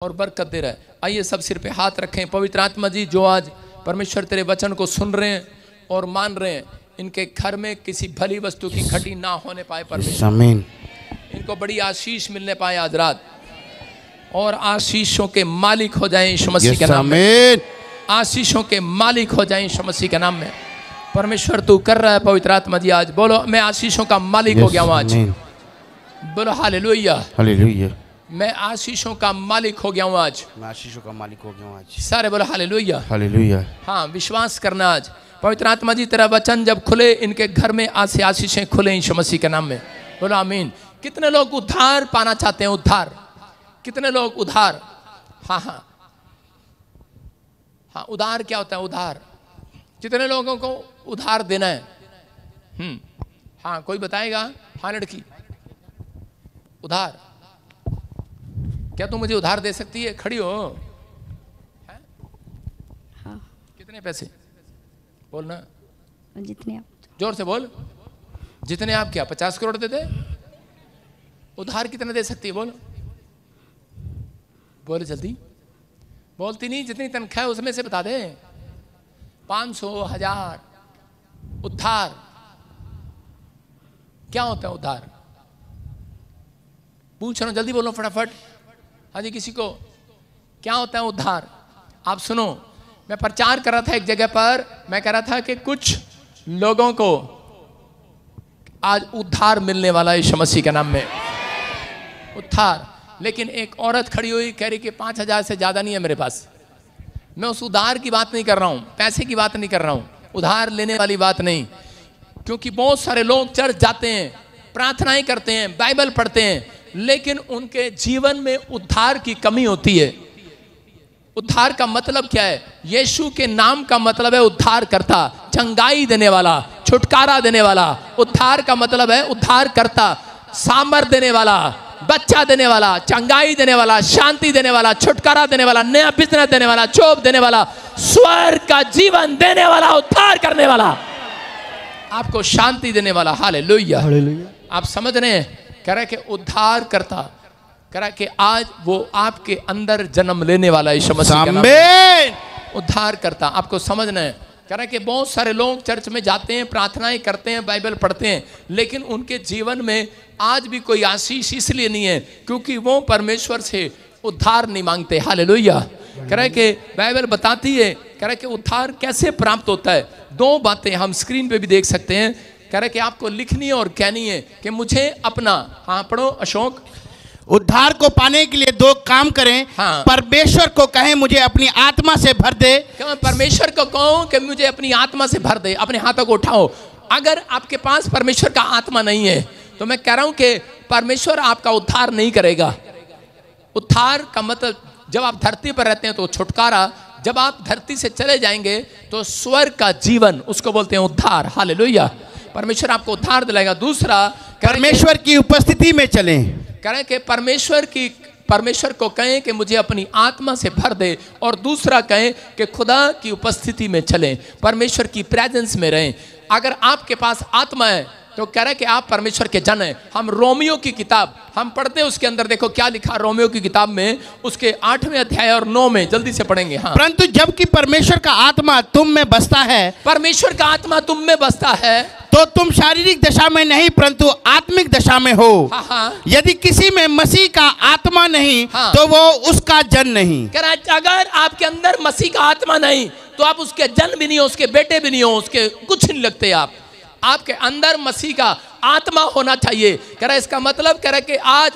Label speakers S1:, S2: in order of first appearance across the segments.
S1: और बरकत दे रहा है। आइए सब सिर पे हाथ रखें। पवित्र आत्मा जी, जो आज परमेश्वर तेरे वचन को सुन रहे हैं और मान रहे हैं, इनके घर में किसी भली वस्तु की घटी ना होने पाए परमेश्वर, आमीन। इनको बड़ी आशीष मिलने पाए आज रात, और आशीषों के मालिक हो जाएं यीशु मसीह के नाम में। आशीषों के मालिक हो जाएं यीशु मसीह के नाम में। परमेश्वर तू कर रहा है पवित्र आत्मा जी। आज बोलो, मैं आशीषों का मालिक हो गया हूँ। आज बोलो हालेलुया, हालेलुया। मैं आशीषों का मालिक हो गया हूँ। आज
S2: मैं आशीषों का मालिक हो गया हूँ। आज
S1: सारे बोलो हालेलुया,
S2: हालेलुया।
S1: हाँ, विश्वास करना। आज पवित्र आत्मा जी, तेरा वचन जब खुले, इनके घर में आज से आशीषें खुले यीशु मसीह के नाम में। बोलो आमीन। कितने लोग उद्धार पाना चाहते हैं? उद्धार, कितने लोग उद्धार? हाँ हाँ हाँ, उधार क्या होता है? उधार, कितने लोगों को उधार देना है? हाँ, कोई बताएगा? हाँ लड़की, उधार, क्या तुम मुझे उधार दे सकती है? खड़ी हो।
S3: हाँ।
S1: कितने पैसे? बोलना,
S3: जितने आप।
S1: जोर से बोल। जितने आप? क्या 50 करोड़ दे दे? उधार कितने दे सकती है? बोल बोल जल्दी। बोलती नहीं। जितनी तनख्वाह है उसमें से बता दे। 500, 1000। उधार क्या होता है? उधार पूछ रहा हूं, जल्दी बोलो फटाफट। हाँ जी, किसी को क्या होता है उद्धार? आप सुनो, मैं प्रचार कर रहा था एक जगह पर। मैं कह रहा था कि कुछ लोगों को आज उद्धार मिलने वाला है यीशु मसीह के नाम में। उद्धार। लेकिन एक औरत खड़ी हुई, कह रही कि 5000 से ज्यादा नहीं है मेरे पास। मैं उस उधार की बात नहीं कर रहा हूं, पैसे की बात नहीं कर रहा हूं, उधार लेने वाली बात नहीं। क्योंकि बहुत सारे लोग चर्च जाते हैं, प्रार्थनाएं करते हैं, बाइबल पढ़ते हैं, लेकिन उनके जीवन में उद्धार की कमी होती है। उद्धार का मतलब क्या है? यीशु के नाम का मतलब है उद्धार करता, चंगाई देने वाला, छुटकारा देने वाला। उद्धार का मतलब है उद्धार करता, सामर्थ देने वाला, बच्चा देने वाला, चंगाई देने वाला, शांति देने वाला, छुटकारा देने वाला, नया बिजनेस देने वाला, जॉब देने वाला, स्वर्ग का जीवन देने वाला, उद्धार करने वाला, आपको शांति देने वाला। Hallelujah, hallelujah. आप समझ रहे हैं? कह रहा है कि उद्धार करता, कह रहा है कि आज वो आपके अंदर जन्म लेने वाला यीशु मसीह का नाम है। उद्धार करता, आपको समझना है। कह रहा है कि बहुत सारे लोग चर्च में जाते हैं, प्रार्थनाएं करते हैं, बाइबल पढ़ते हैं, लेकिन उनके जीवन में आज भी कोई आशीष इसलिए नहीं है क्योंकि वो परमेश्वर से उद्धार नहीं मांगते। हालेलुया। कह रहा है कि बाइबल बताती है, कह रहा है कि उद्धार कैसे प्राप्त होता है। 2 बातें हम स्क्रीन पे भी देख सकते हैं। कह रहा है कि आपको लिखनी है और कहनी है कि मुझे अपना, हाँ पढ़ो अशोक।
S2: उद्धार को पाने के लिए 2 काम करें।
S1: हाँ।
S2: परमेश्वर को कहें मुझे अपनी आत्मा से भर दे।
S1: क्या परमेश्वर को कहूं कि मुझे अपनी आत्मा से भर दे? अपने हाथों को उठाओ। अगर आपके पास परमेश्वर का आत्मा नहीं है तो मैं कह रहा हूं कि परमेश्वर आपका उद्धार नहीं करेगा। उद्धार का मतलब, जब आप धरती पर रहते हैं तो छुटकारा, जब आप धरती से चले जाएंगे तो स्वर्ग का जीवन, उसको बोलते हैं उद्धार। हालेलुया। परमेश्वर आपको उद्धार दिलाएगा। दूसरा,
S2: परमेश्वर की उपस्थिति में चलें।
S1: कह रहे कि परमेश्वर को कहें कि मुझे अपनी आत्मा से भर दे, और दूसरा कहें कि खुदा की उपस्थिति में चलें, परमेश्वर की प्रेजेंस में रहें। अगर आपके पास आत्मा है तो कह रहे कि आप परमेश्वर के जन हैं। हम रोमियो की किताब हम पढ़ते हैं, उसके अंदर देखो क्या लिखा रोमियो की किताब में, उसके 8वें अध्याय और 9 में, जल्दी से पढ़ेंगे। हाँ।
S2: परंतु जबकि परमेश्वर का आत्मा तुम में बसता है,
S1: परमेश्वर का आत्मा तुम में बसता है,
S2: तो तुम शारीरिक दशा में नहीं परंतु आत्मिक दशा में हो।
S1: हाँ हाँ।
S2: यदि किसी में मसीह का आत्मा नहीं, हाँ, तो वो उसका जन नहीं।
S1: कह रहा है अगर आपके अंदर मसीह का आत्मा नहीं तो आप उसके जन भी नहीं हो, उसके बेटे भी नहीं हो, उसके कुछ नहीं लगते आप। आपके अंदर मसीह का आत्मा होना चाहिए। कह रहा है इसका मतलब, कह रहा है कि आज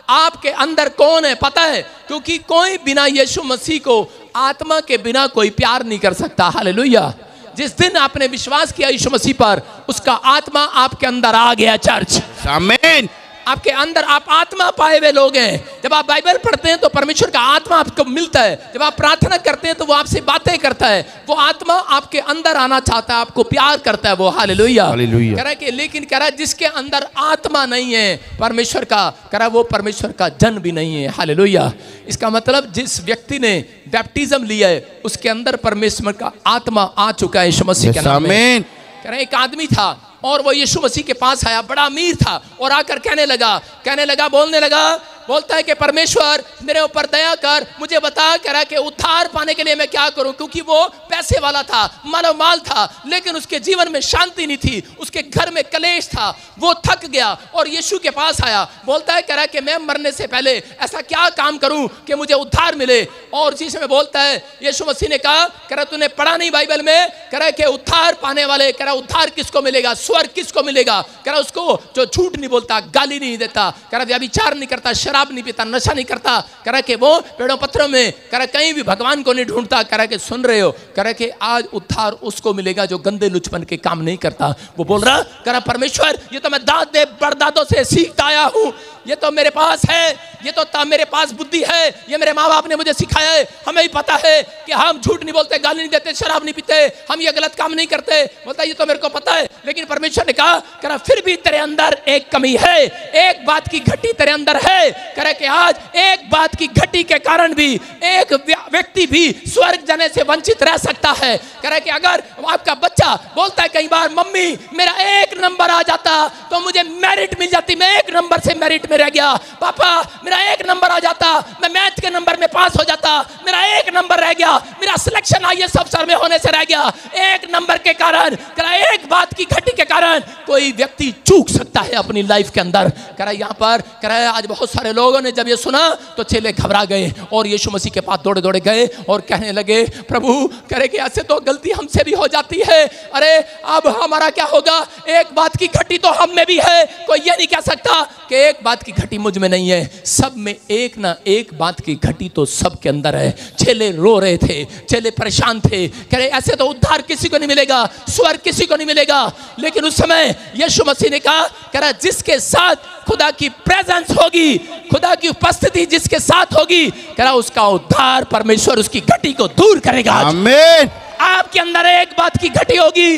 S1: आपके अंदर कौन है पता है? क्योंकि कोई बिना यीशु मसीह को, आत्मा के बिना कोई प्यार नहीं कर सकता। हालेलुया। जिस दिन आपने विश्वास किया यीशु मसीह पर, उसका आत्मा आपके अंदर आ गया। चर्च, आमीन। आपके अंदर आप आत्मा पाए हुए लोग हैं। जब आप बाइबल पढ़ते हैं तो परमेश्वर का आत्मा आपको मिलता है। जब आप प्रार्थना करते हैं तो वो आपसे बातें करता है। वो आत्मा आपके अंदर आना चाहता है, आपको प्यार करता है वो। हालेलुया। कह रहा है कि लेकिन कह रहा है जिसके अंदर आत्मा नहीं है परमेश्वर का, कह रहा है वो परमेश्वर का जन भी नहीं है। हालेलुया। इसका मतलब जिस व्यक्ति ने बैप्टिज्म लिया है उसके अंदर परमेश्वर का आत्मा आ चुका है यीशु मसीह के नाम में। कह रहे एक आदमी था और वो यीशु मसीह के पास आया, बड़ा अमीर था, और आकर कहने लगा, बोलने लगा बोलता है कि परमेश्वर मेरे ऊपर दया कर, मुझे बता करा कि उद्धार पाने के लिए मैं क्या करूं, क्योंकि वो पैसे वाला था, मानव माल था, लेकिन उसके जीवन में शांति नहीं थी, उसके घर में कलेश था, वो थक गया और यीशु के पास आया। बोलता है करा कि मैं मरने से पहले ऐसा क्या काम करूं कि मुझे उद्धार मिले। और उसी समय बोलता है यीशु मसीह ने कहा करा तूने पढ़ा नहीं बाइबल में करा कि उद्धार पाने वाले, करा उद्धार किसको मिलेगा, स्वर्ग किसको मिलेगा, करा उसको जो झूठ नहीं बोलता, गाली नहीं देता, करा व्यभिचार नहीं करता, शराब नहीं पीता, नशा नहीं करता, करा कि वो पेड़ों पत्थरों में करा कहीं भी भगवान को नहीं ढूंढता, करा कि सुन रहे हो, करा कि आज उद्धार उसको मिलेगा जो गंदे लुचपन के काम नहीं करता। वो बोल रहा करा परमेश्वर ये तो मैं दादे परदादों से सीखता आया हूं, ये तो मेरे पास है, ये तो मेरे पास बुद्धि है, ये मेरे माँ बाप ने मुझे सिखाया है, हमें ही पता है कि हम झूठ नहीं बोलते, गाली नहीं देते, शराब नहीं पीते, हम ये गलत काम नहीं करते। बोलता ये तो मेरे को पता है, लेकिन परमेश्वर ने कहा करा फिर भी तेरे अंदर एक कमी है, एक बात की घटी तेरे अंदर है, करे कि आज एक बात की घटी के कारण भी एक व्यक्ति भी स्वर्ग जाने से वंचित रह सकता है। करे कि अगर आपका बच्चा बोलता है कई बार मम्मी मेरा 1 नंबर आ जाता तो मुझे मेरिट मिल जाती, मैं 1 नंबर से मेरिट में रह गया, पापा मेरा 1 नंबर आ जाता, मैं मैथ के नंबर में पास हो जाता, मेरा 1 नंबर रह गया, मेरा सिलेक्शन IAS अफसर में होने से रह गया। 1 नंबर के कारण, करा एक बात की घटी के कारण कोई व्यक्ति चूक सकता है अपनी लाइफ के अंदर। करा यहाँ पर करा आज बहुत सारे लोगों ने जब ये सुना तो चेले घबरा गए और यीशु मसीह के पास दौड़े दौड़े गए और कहने लगे प्रभु करे कि ऐसे तो गलती हमसे भी हो जाती है, अरे अब हमारा क्या होगा, एक बात की घटी तो हम में भी है, कोई ये नहीं कह सकता कि एक बात की घटी मुझ में नहीं है, सब में एक ना एक बात की घटी तो सब के अंदर है। चेले रो रहे थे, चेले परेशान थे, कह रहे ऐसे तो उद्धार किसी को नहीं मिलेगा, स्वर्ग किसी को नहीं मिलेगा। लेकिन उस समय यीशु मसीह ने कहा कह रहा जिसके साथ खुदा की प्रेजेंस होगी, खुदा की उपस्थिति जिसके साथ होगी, कह रहा उसका उद्धार परमेश्वर उसकी घटी को दूर करेगा।
S2: आमीन।
S1: आपके अंदर एक बात की घटी होगी।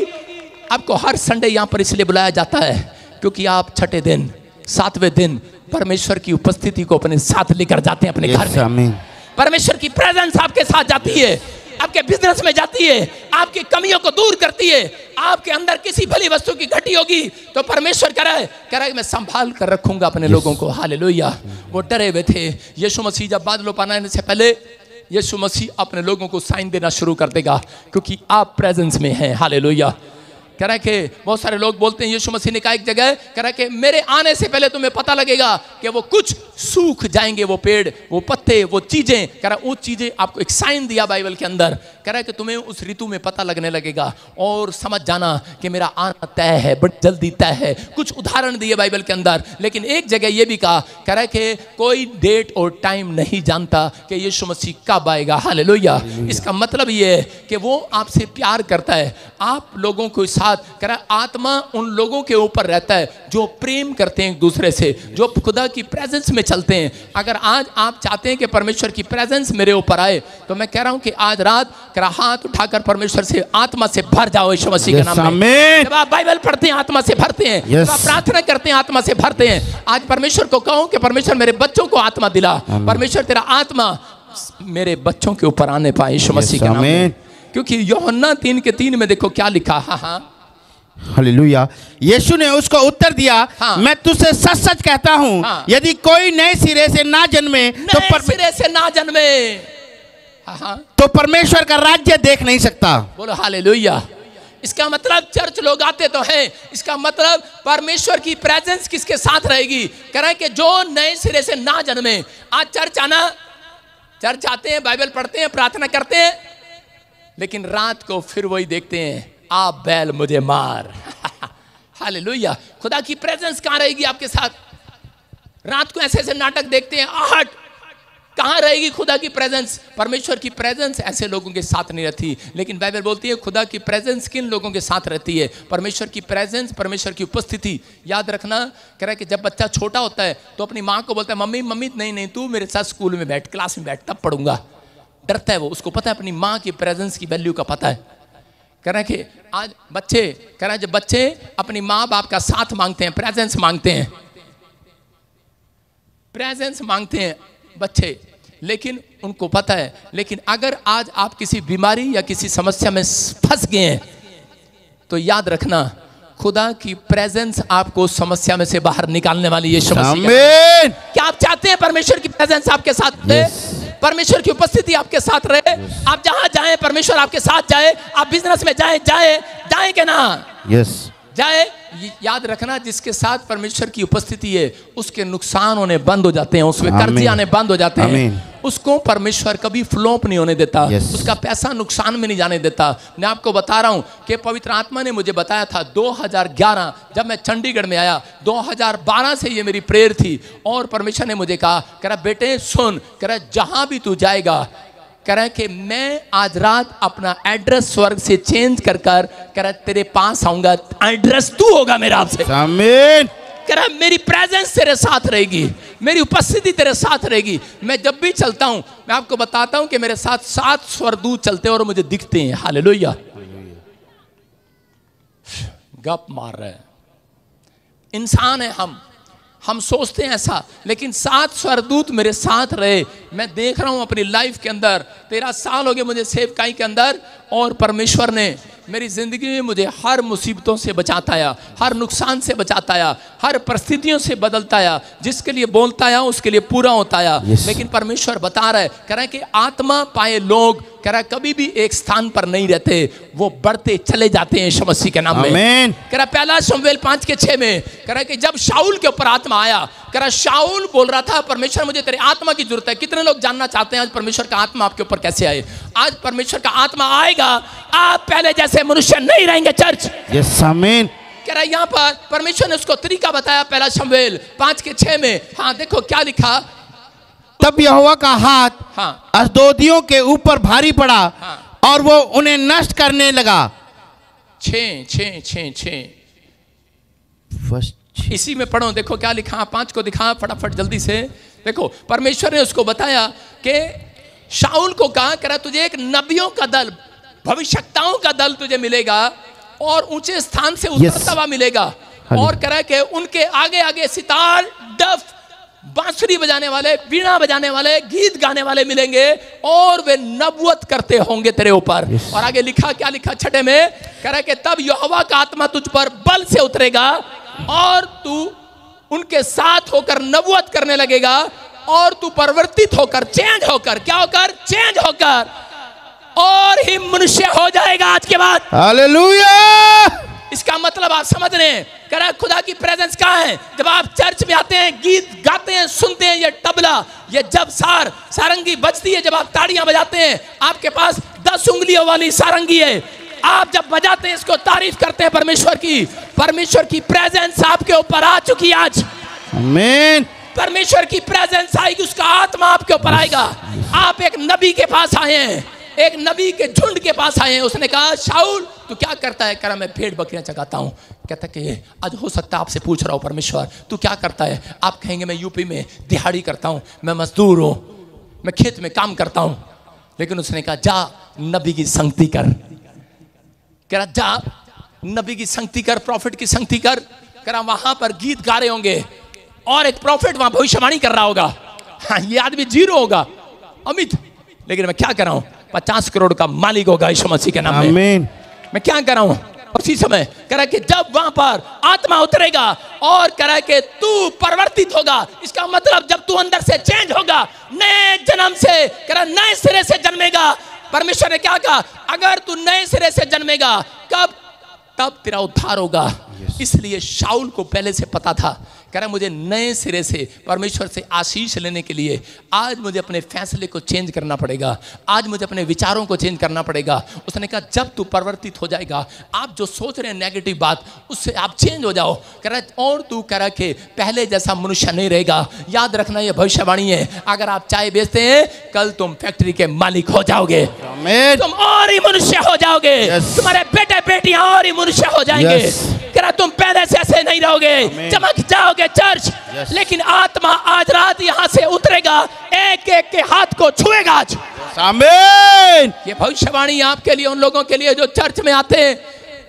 S1: आपको हर संडे यहां पर इसलिए बुलाया जाता है क्योंकि आप छठे दिन 7वें दिन परमेश्वर की उपस्थिति को अपने साथ लेकर जाते हैं अपने घर में। परमेश्वर की प्रेजेंस आपके साथ जाती है, आपके बिजनेस में जाती है, आपकी कमियों को दूर करती है। आपके अंदर किसी भली वस्तु की घटी होगी तो परमेश्वर कह रहा है मैं संभाल कर रखूंगा अपने लोगों को। हालेलुया। वो डरे हुए थे। यीशु मसीह जब बादलों पर आने से पहले यीशु मसीह अपने लोगों को साइन देना शुरू कर देगा क्योंकि आप प्रेजेंस में हैं। हालेलुया। कह रहा है कि बहुत सारे लोग बोलते हैं यीशु मसीह ने कहा एक जगह, कह रहा है कि मेरे आने से पहले तुम्हें पता लगेगा कि वो कुछ सूख जाएंगे, वो पेड़, वो पत्ते, वो चीजें। कह रहा है वो चीजें आपको एक साइन दिया बाइबल के अंदर। कह रहा है कि तुम्हें उस ऋतु में पता लगने लगेगा और समझ जाना कि मेरा आना तय है, बड़ी जल्दी तय है। कुछ उदाहरण दिए बाइबल के अंदर, लेकिन एक जगह ये भी कहा, कह रहा है कि कोई डेट और टाइम नहीं जानता कि यीशु मसीह कब आएगा। हालेलुया। इसका मतलब ये है कि वो आपसे प्यार करता है, आप लोगों को साथ। कह रहा आत्मा उन लोगों के ऊपर रहता है जो प्रेम करते हैं एक दूसरे से, जो खुदा की प्रेजेंस में चलते हैं। अगर आज आप चाहते हैं कि परमेश्वर की प्रेजेंस मेरे ऊपर आए तो मैं कह रहा हूं कि आज रात करा हाथ उठाकर परमेश्वर से आत्मा से भर जाओ यीशु मसीह के नाम में। जब आप बाइबल पढ़ते हैं आत्मा से भरते हैं, जब आप प्रार्थना करते हैं आत्मा से भरते हैं। आज परमेश्वर को कहो कि परमेश्वर मेरे बच्चों को आत्मा दिला, परमेश्वर तेरा आत्मा मेरे बच्चों के ऊपर आने पाए यीशु मसीह के नाम में। क्योंकि यूहन्ना 3:3 में देखो क्या लिखा। हाँ
S2: हालेलुया। यीशु ने उसको उत्तर दिया, हाँ। मैं तुझसे सच सच कहता हूँ, हाँ। यदि कोई नए सिरे से ना जन्मे तो परमेश्वर का राज्य देख नहीं सकता। बोलो हालेलुया।
S1: इसका मतलब चर्च लोग आते तो हैं, इसका मतलब परमेश्वर की प्रेजेंस किसके साथ रहेगी। कह रहा है कि जो नए सिरे से ना जन्मे। आज चर्च आना, चर्च आते हैं, बाइबल पढ़ते हैं, प्रार्थना करते हैं, लेकिन रात को फिर वही देखते हैं, आप बैल मुझे मार। हालेलुया। खुदा की प्रेजेंस कहां रहेगी आपके साथ। रात को ऐसे ऐसे नाटक देखते हैं, आहट, कहां रहेगी खुदा की प्रेजेंस। परमेश्वर की प्रेजेंस ऐसे लोगों के साथ नहीं रहती। लेकिन बाइबल बोलती है खुदा की प्रेजेंस किन लोगों के साथ रहती है। परमेश्वर की प्रेजेंस, परमेश्वर की उपस्थिति। याद रखना, कह रहा है कि जब बच्चा छोटा होता है तो अपनी माँ को बोलता है मम्मी मम्मी नहीं तू मेरे साथ स्कूल में बैठ, क्लास में बैठ, तब पढ़ूंगा। डरता है वो, उसको पता है अपनी माँ की प्रेजेंस की वैल्यू का पता है। कह रहे हैं कि आज बच्चे, कह रहे हैं जब बच्चे अपनी माँ बाप का साथ मांगते हैं, प्रेजेंस मांगते हैं, प्रेजेंस मांगते हैं बच्चे, लेकिन उनको पता है। लेकिन अगर आज आप किसी बीमारी या किसी समस्या में फंस गए हैं तो याद रखना खुदा की प्रेजेंस आपको समस्या में से बाहर निकालने वाली ये समस्या।
S2: आमीन।
S1: क्या आप चाहते हैं परमेश्वर की प्रेजेंस आपके साथ रहे? परमेश्वर की उपस्थिति आपके साथ रहे? आप जहां जाएं परमेश्वर आपके साथ जाए। आप बिजनेस में जाए कि ना जाए, याद रखना जिसके साथ परमेश्वर की उपस्थिति है उसके नुकसान होने बंद हो जाते हैं, उसमें कर्जे आने बंद हो जाते हैं। उसको परमेश्वर कभी फ्लॉप नहीं होने देता, उसका पैसा नुकसान में नहीं जाने देता। मैं आपको बता रहा हूं कि पवित्र आत्मा ने मुझे बताया था 2011 जब मैं चंडीगढ़ में आया, 2012 से ये मेरी प्रेयर थी और परमेश्वर ने मुझे कहा, कह रहा बेटे सुन, कह रहा जहां भी तू जाएगा, कह रहा कि मैं आज रात अपना एड्रेस स्वर्ग से चेंज कर कह रहा तेरे पास आऊंगा, एड्रेस तू होगा मेरा आपसे। आमीन। कह रहा मेरी प्रेजेंस तेरे साथ रहेगी, मेरी उपस्थिति तेरे साथ रहेगी। मैं जब भी चलता हूं मैं आपको बताता हूं कि मेरे साथ 7 स्वर्गदूत चलते हैं और मुझे दिखते हैं। हालेलुया। गप मार रहे हैं, इंसान है हम सोचते हैं ऐसा, लेकिन 7 स्वर्गदूत मेरे साथ रहे। मैं देख रहा हूं अपनी लाइफ के अंदर 13 साल हो गए मुझे सेवकाई के अंदर, और परमेश्वर ने मेरी जिंदगी में मुझे हर मुसीबतों से बचाता आया, हर नुकसान से बचाता आया, हर परिस्थितियों से बदलता आया। जिसके लिए बोलता आया उसके लिए पूरा होता आया। लेकिन परमेश्वर बता रहा है, कह रहा है कि आत्मा पाए लोग, कह रहा है कभी भी एक स्थान पर नहीं रहते, वो बढ़ते चले जाते हैं यीशु मसीह के नाम में। कह रहा पहला शमूएल 5:6 में कह रहा कि जब शाऊल के ऊपर आत्मा आया, कह रहा शाऊल बोल रहा था परमेश्वर मुझे तेरे आत्मा की जरूरत है। कितने लोग जानना चाहते हैं आज परमेश्वर का आत्मा आपके ऊपर कैसे आए? आज परमेश्वर का आत्मा आएगा, आप पहले जैसे मनुष्य नहीं रहेंगे चर्च।
S2: यस आमीन।
S1: कह रहा यहाँ पर परमेश्वर ने उसको तरीका बताया पहला शमूएल 5:6 में। हाँ देखो क्या लिखा,
S2: तब यहोवा का हाथ अश्दोदियों के ऊपर भारी पड़ा और वो उन्हें नष्ट करने लगा।
S1: 6 इसी में पढ़ो, देखो क्या लिखा, 5 को दिखा फटाफट जल्दी से। देखो परमेश्वर ने उसको बताया कि शाऊल को कहा, कह रहा तुझे एक नबियों का दल, भविष्यवक्ताओं का दल तुझे मिलेगा और ऊंचे स्थान से उतरता हुआ मिलेगा। और कह रहा कि उनके आगे आगे सितार, डफ, बांसुरी बजाने वाले, वीणा बजाने वाले, गीत गाने वाले मिलेंगे और वे नबूवत करते होंगे तेरे ऊपर। और आगे लिखा, क्या लिखा 6 में, कह रहा कि तब यहोवा का आत्मा तुझ पर बल से उतरेगा और तू उनके साथ होकर नबूवत करने लगेगा और तू परिवर्तित होकर, चेंज होकर, क्या होकर, चेंज होकर और ही मनुष्य हो जाएगा आज के बाद। हालेलुया। इसका मतलब आप समझ रहे हैं, कह रहा खुदा की प्रेजेंस कहाँ है? जब आप चर्च में आते हैं, गीत गाते हैं, सुनते हैं, ये तबला, ये जब सारंगी बजती है, जब आप ताड़ियां बजाते हैं, आपके पास 10 उंगलियों वाली सारंगी है, आप जब बजाते हैं इसको तारीफ करते हैं परमेश्वर की प्रेजेंस आपके ऊपर आ चुकी है आज। आमीन। परमेश्वर की प्रेजेंस आएगी, उसका आत्मा आपके ऊपर आएगा। आप एक नबी के पास आए हैं, एक नबी के झुंड के पास आए हैं। उसने कहा शाऊल तू क्या करता है? कह रहा मैं भेड़ बकरियां चगाता हूं। कहता कि आज हो सकता है आपसे पूछ रहा हूं परमेश्वर तू क्या करता है? आप कहेंगे मैं यूपी में दिहाड़ी करता हूं, मैं मजदूर हूं, मैं खेत में काम करता हूं। लेकिन उसने कहा जा नबी की संगति कर। कह रहा जा नबी की संगति कर, प्रॉफिट की संगति कर। कह रहा वहां पर गीत गा रहे होंगे और एक प्रॉफिट वहां भविष्यवाणी कर रहा होगा। हाँ, ये आदमी जीरो होगा, अमित, लेकिन मैं क्या कर रहा हूं, 50 करोड़ का मालिक होगा यीशु मसीह के नाम में। आमीन। मैं क्या कर रहा हूं? उसी समय कह रहा कि जब वहां पर आत्मा उतरेगा और कह रहा कि तू परिवर्तित होगा, इसका मतलब जब तू अंदर से चेंज होगा, नए जन्म से, कह रहा नए सिरे से जन्मेगा। परमेश्वर ने क्या कहा? अगर तू नए सिरे से जन्मेगा, कब? तब तेरा उद्धार होगा। इसलिए शाऊल को पहले से पता था, कह रहा मुझे नए सिरे से परमेश्वर से आशीष लेने के लिए आज मुझे अपने फैसले को चेंज करना पड़ेगा, आज मुझे अपने विचारों को चेंज करना पड़ेगा। उसने कहा जब तू परिवर्तित हो जाएगा, आप जो सोच रहे हैं नेगेटिव बात, उससे आप चेंज हो जाओ। कह रहा और तू कह रहा कि पहले जैसा मनुष्य नहीं रहेगा। याद रखना ये भविष्यवाणी है। अगर आप चाय बेचते हैं, कल तुम फैक्ट्री के मालिक हो जाओगे, तुम और ही मनुष्य हो जाओगे, तुम्हारे बेटे बेटियां और ही मनुष्य हो जाएंगे। कह रहा तुम पहले से ऐसे नहीं रहोगे, चमक जाओगे चर्च। लेकिन आत्मा आज रात यहां से उतरेगा, एक एक के हाथ को छुएगा आज। आमीन। ये भविष्यवाणी आपके लिए, उन लोगों के लिए जो चर्च में आते हैं,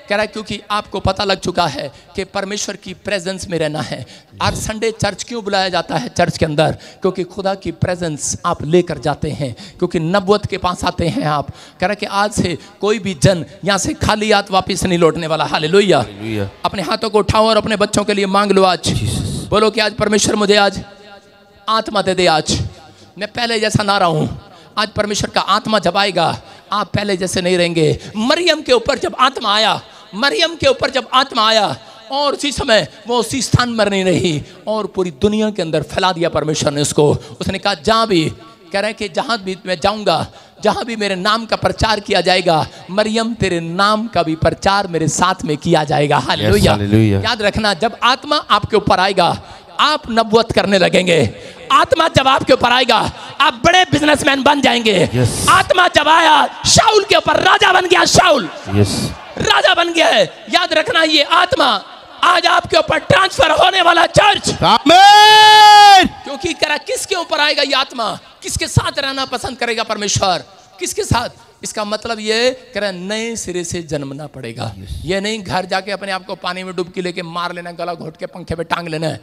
S1: कह रहा है क्योंकि आपको पता लग चुका है कि परमेश्वर की प्रेजेंस में रहना है। आज संडे चर्च क्यों बुलाया जाता है चर्च के अंदर? क्योंकि खुदा की प्रेजेंस आप लेकर जाते हैं, क्योंकि नबुवत के पास आते हैं आप। कह रहा है कि आज से कोई भी जन यहाँ से खाली हाथ वापस नहीं लौटने वाला। हालेलुया। अपने हाथों को उठाओ और अपने बच्चों के लिए मांग लो। आज बोलो कि आज परमेश्वर मुझे आज आत्मा दे दे। आज मैं पहले जैसा ना रहा हूँ। आज परमेश्वर का आत्मा जब आएगा आप पहले जैसे नहीं रहेंगे। मरियम के ऊपर जब आत्मा आया, मरियम के ऊपर जब आत्मा आया और उसी समय वो उसी स्थान में नहीं रही और पूरी दुनिया के अंदर फैला दिया परमेश्वर ने उसको। उसने कहा जहाँ भी, कह रहे हैं कि जहाँ भी मैं जाऊँगा, जहाँ भी मेरे नाम का प्रचार किया जाएगा, मरियम तेरे नाम का भी प्रचार मेरे साथ में किया जाएगा। हालेलुया। याद रखना, जब आत्मा आपके ऊपर आएगा आप नबुवत करने लगेंगे। आत्मा जब आपके ऊपर आएगा आप बड़े बिजनेसमैन बन जाएंगे। आत्मा जब आया शाऊल के ऊपर राजा बन गया। शाऊल राजा बन गया है। याद रखना, ये आत्मा आज आपके ऊपर ट्रांसफर होने वाला चर्च। आमीन। क्योंकि करा किसके ऊपर आएगा ये आत्मा? किसके साथ रहना पसंद करेगा परमेश्वर? किसके साथ? इसका मतलब ये करा नए सिरे से जन्मना पड़ेगा। ये नहीं घर जाके अपने आप को पानी में डुबकी लेके मार लेना, गला घोट के पंखे पे टांग लेना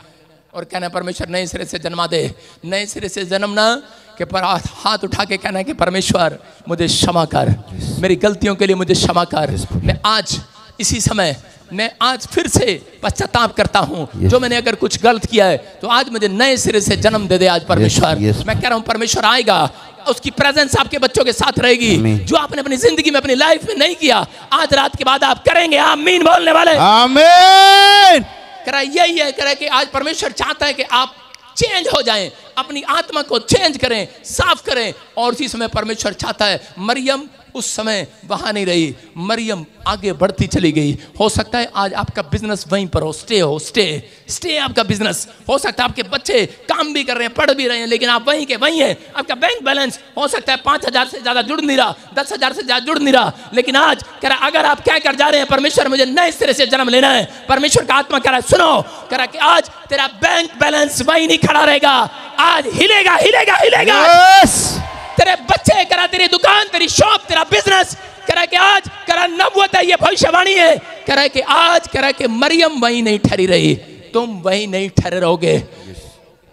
S1: और कहना परमेश्वर नए सिरे से जन्मा दे। नए सिरे से जन्मना के पर हाथ उठा के कहना है कि परमेश्वर मुझे क्षमा कर, मेरी गलतियों के लिए मुझे क्षमा कर। मैं आज इसी समय मैं आज फिर से पश्चाताप करता हूँ। जो मैंने अगर कुछ गलत किया है तो आज मुझे नए सिरे से जन्म दे दे आज परमेश्वर। मैं कह रहा हूँ परमेश्वर आएगा, उसकी प्रेजेंस आपके बच्चों के साथ रहेगी। जो आपने अपनी जिंदगी में अपनी लाइफ में नहीं किया आज रात के बाद आप करेंगे। आमीन बोलने वाले। आमीन। करा यही है, करा कि आज परमेश्वर चाहता है कि आप चेंज हो जाएं, अपनी आत्मा को चेंज करें, साफ करें। और इसी समय परमेश्वर चाहता है, मरियम उस समय वहां नहीं रही, मरियम आगे बढ़ती चली गई। हो सकता है आज आपका बिजनेस वहीं पर हो, स्टे आपका बिजनेस। हो सकता है आपके बच्चे काम भी कर रहे हैं, पढ़ भी रहे हैं, लेकिन आप वहीं के वहीं हैं। आपका बैंक बैलेंस हो सकता है 5,000 से ज्यादा जुड़ नहीं रहा, 10,000 से ज्यादा जुड़ नहीं रहा। लेकिन आज कह रहा अगर आप क्या कर जा रहे हैं, परमेश्वर मुझे नए सिरे से जन्म लेना है। परमेश्वर का आत्मा कह रहा है सुनो, कह रहा कि आज तेरा बैंक बैलेंस वहीं नहीं खड़ा रहेगा, आज हिलेगा हिलेगा हिलेगा। तेरे बच्चे, करा तेरी दुकान, तेरी शॉप, तेरा बिजनेस, करा कि आज करा नबुवत है, ये भविष्यवाणी है। करा कि आज करा कि मरियम वहीं नहीं ठहरी रही, तुम वहीं नहीं ठहरे रहोगे,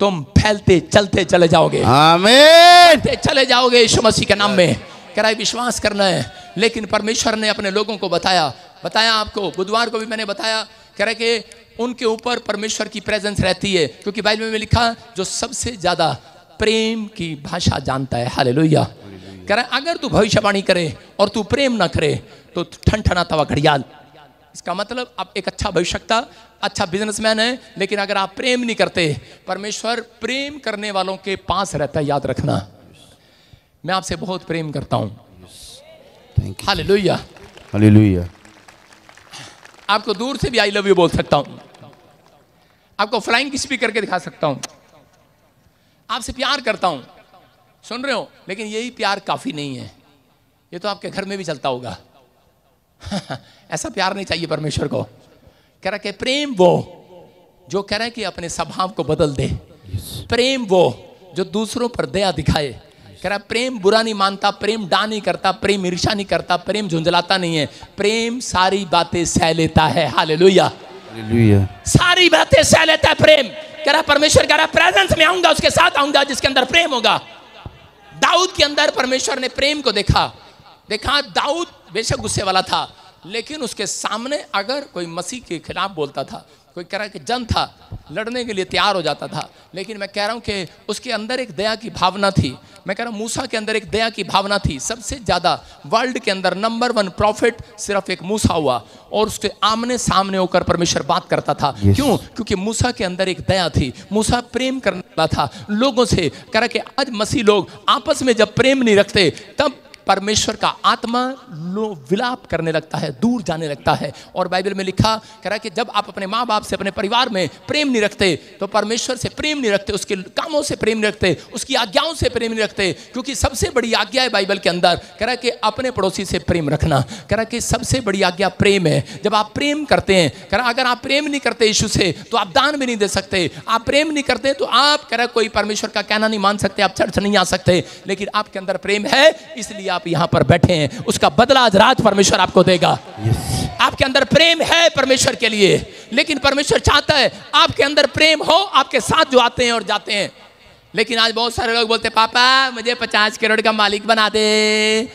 S1: तुम फैलते चलते चले जाओगे। आमीन। चले जाओगे यीशु मसीह के नाम में। करा विश्वास करना है। लेकिन परमेश्वर ने अपने लोगों को बताया आपको, बुधवार को भी मैंने बताया, करा कि उनके ऊपर परमेश्वर की प्रेजेंस रहती है। क्योंकि बाइबल में लिखा जो सबसे ज्यादा प्रेम की भाषा जानता है। हालेलुया। कह रहा है अगर तू भविष्यवाणी करे और तू प्रेम ना करे तो ठनठनाता हुआ घड़ियाल। इसका मतलब आप एक अच्छा भविष्यवक्ता, अच्छा बिजनेसमैन है, लेकिन अगर आप प्रेम नहीं करते, परमेश्वर प्रेम करने वालों के पास रहता है। याद रखना, मैं आपसे बहुत प्रेम करता हूं। Hallelujah hallelujah. आपको दूर से भी आई लव यू बोल सकता हूं, आपको फ्लाइंग किस भी करके दिखा सकता हूं, आपसे प्यार करता हूं, सुन रहे हो? लेकिन यही प्यार काफी नहीं है। ये तो आपके घर में भी चलता होगा। ऐसा प्यार नहीं चाहिए परमेश्वर को। कह रहा कि प्रेम वो जो कह रहा है कि अपने स्वभाव को बदल दे, प्रेम वो जो दूसरों पर दया दिखाए। कह रहा प्रेम बुरा नहीं मानता, प्रेम डा नहीं करता, प्रेम ईर्ष्या नहीं करता, प्रेम झुंझलाता नहीं है, प्रेम सारी बातें सह लेता है। हालेलुया सारी बातें सह लेता है प्रेम। कह रहा परमेश्वर कह रहा प्रेजेंस में आऊंगा, उसके साथ आऊंगा जिसके अंदर प्रेम होगा। दाऊद के अंदर परमेश्वर ने प्रेम को देखा। दाऊद बेशक गुस्से वाला था, लेकिन उसके सामने अगर कोई मसीह के खिलाफ बोलता था, कोई कह रहा कि जन था, लड़ने के लिए तैयार हो जाता था। लेकिन मैं कह रहा हूं कि उसके अंदर एक दया की भावना थी। मैं कह रहा हूं मूसा के अंदर एक दया की भावना थी। सबसे ज्यादा वर्ल्ड के अंदर नंबर 1 प्रॉफिट सिर्फ एक मूसा हुआ, और उसके आमने सामने होकर परमेश्वर बात करता था। क्यों? क्योंकि मूसा के अंदर एक दया थी। मूसा प्रेम करने वाला था लोगों से। कह रहा कि आज मसीह लोग आपस में जब प्रेम नहीं रखते, तब परमेश्वर का आत्मा विलाप करने लगता है, दूर जाने लगता है। और बाइबल में लिखा कह रहा कि जब आप अपने माँ बाप से, अपने परिवार में प्रेम नहीं रखते, तो परमेश्वर से प्रेम नहीं रखते, उसके कामों से प्रेम नहीं रखते, उसकी आज्ञाओं से प्रेम नहीं रखते। क्योंकि सबसे बड़ी आज्ञा है बाइबल के अंदर, कह रहा कि अपने पड़ोसी से प्रेम रखना। कह रहा कि सबसे बड़ी आज्ञा प्रेम है। जब आप प्रेम करते हैं, कह रहा अगर आप प्रेम नहीं करते यीशु से, तो आप दान भी नहीं दे सकते। आप प्रेम नहीं करते तो आप कह रहा कोई परमेश्वर का कहना नहीं मान सकते, आप चर्च नहीं आ सकते। लेकिन आपके अंदर प्रेम है, इसलिए आप यहाँ पर बैठे हैं। उसका बदला आज रात परमेश्वर आपको देगा। आपके अंदर प्रेम है परमेश्वर के लिए, लेकिन परमेश्वर चाहता है आपके अंदर प्रेम हो आपके साथ जो आते हैं और जाते हैं। लेकिन आज बहुत सारे लोग बोलते पापा मुझे 50 करोड़ का मालिक बना दे,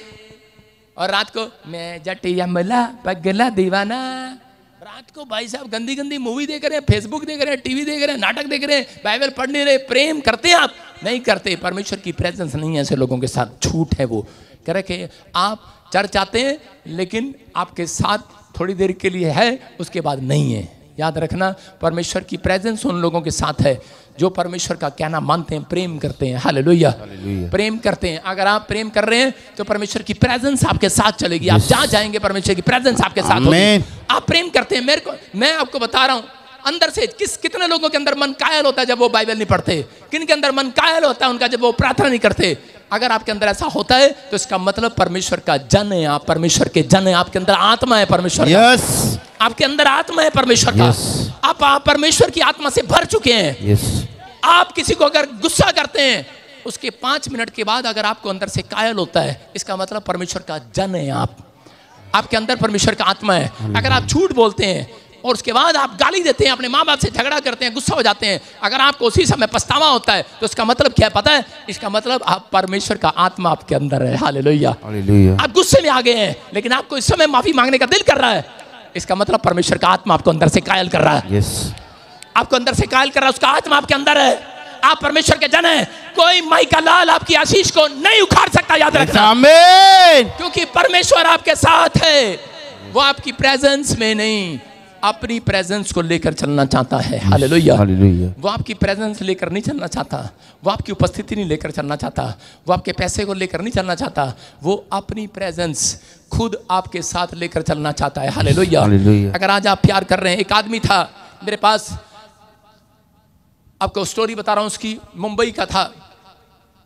S1: और रात को मैं जटिया मला पगला दीवाना। रात को भाई साहब गंदी गंदी मूवी देख रहे हैं, फेसबुक देख रहे हैं, टीवी देख रहे हैं, नाटक देख रहे हैं, बाइबल पढ़ नहीं रहे। प्रेम करते हैं आप? नहीं करते। परमेश्वर की प्रेजेंस नहीं है ऐसे लोगों के साथ, झूठ है वो। कह रहे कि आप चर्च आते हैं लेकिन आपके साथ थोड़ी देर के लिए है, उसके बाद नहीं है। याद रखना, परमेश्वर की प्रेजेंस उन लोगों के साथ है जो परमेश्वर का कहना मानते हैं, प्रेम करते हैं। हालेलुया, प्रेम करते हैं। अगर आप प्रेम कर रहे हैं तो परमेश्वर की प्रेजेंस आपके साथ चलेगी। आप जहां जाएंगे परमेश्वर की प्रेजेंस आपके साथ होगी। आप प्रेम करते हैं। मैं आपको बता रहा हूं, अंदर से कितने लोगों के अंदर मन कायल होता है जब वो बाइबल नहीं पढ़ते, किन के अंदर मन कायल होता है उनका जब वो प्रार्थना नहीं करते। अगर आपके अंदर ऐसा होता है तो इसका मतलब परमेश्वर का जन है, आप परमेश्वर के जन है, आपके अंदर आत्मा है परमेश्वर का। आपके अंदर आत्मा है परमेश्वर का। आप परमेश्वर की आत्मा से भर चुके हैं। आप किसी को अगर गुस्सा करते हैं, उसके 5 मिनट के बाद अगर आपको अंदर से कायल होता है, इसका मतलब परमेश्वर का जन है आप, आपके अंदर परमेश्वर का आत्मा है। अगर आप झूठ बोलते हैं और उसके बाद आप गाली देते हैं, अपने माँ बाप से झगड़ा करते हैं, गुस्सा हो जाते हैं, अगर आपको उसी समय पछतावा होता है तो इसका मतलब क्या है पता है? इसका मतलब आप परमेश्वर का आत्मा आपके अंदर है। हालेलुया। आप गुस्से में आ गए हैं लेकिन आपको इस समय माफी मांगने का दिल कर रहा है, इसका मतलब परमेश्वर का आत्मा आपको अंदर से कायल कर रहा है। आपको अंदर से कायल कर रहा है, उसका आत्मा आपके अंदर है। आप परमेश्वर के जन हैं। कोई माई का लाल आपकी आशीष को नहीं उखाड़ सकता, याद रखना। आमीन। क्योंकि परमेश्वर आपके साथ है। वो आपकी प्रेजेंस में नहीं, अपनी प्रेजेंस को लेकर चलना चाहता है। हालेलुया। वो आपकी प्रेजेंस लेकर नहीं चलना चाहता, वो आपकी उपस्थिति नहीं लेकर चलना चाहता, वो आपके पैसे को लेकर नहीं चलना चाहता, वो अपनी प्रेजेंस खुद आपके साथ लेकर चलना चाहता है। हालेलुया। अगर आज आप प्यार कर रहे हैं, एक आदमी था मेरे पास, आपको स्टोरी बता रहा हूं उसकी, मुंबई का था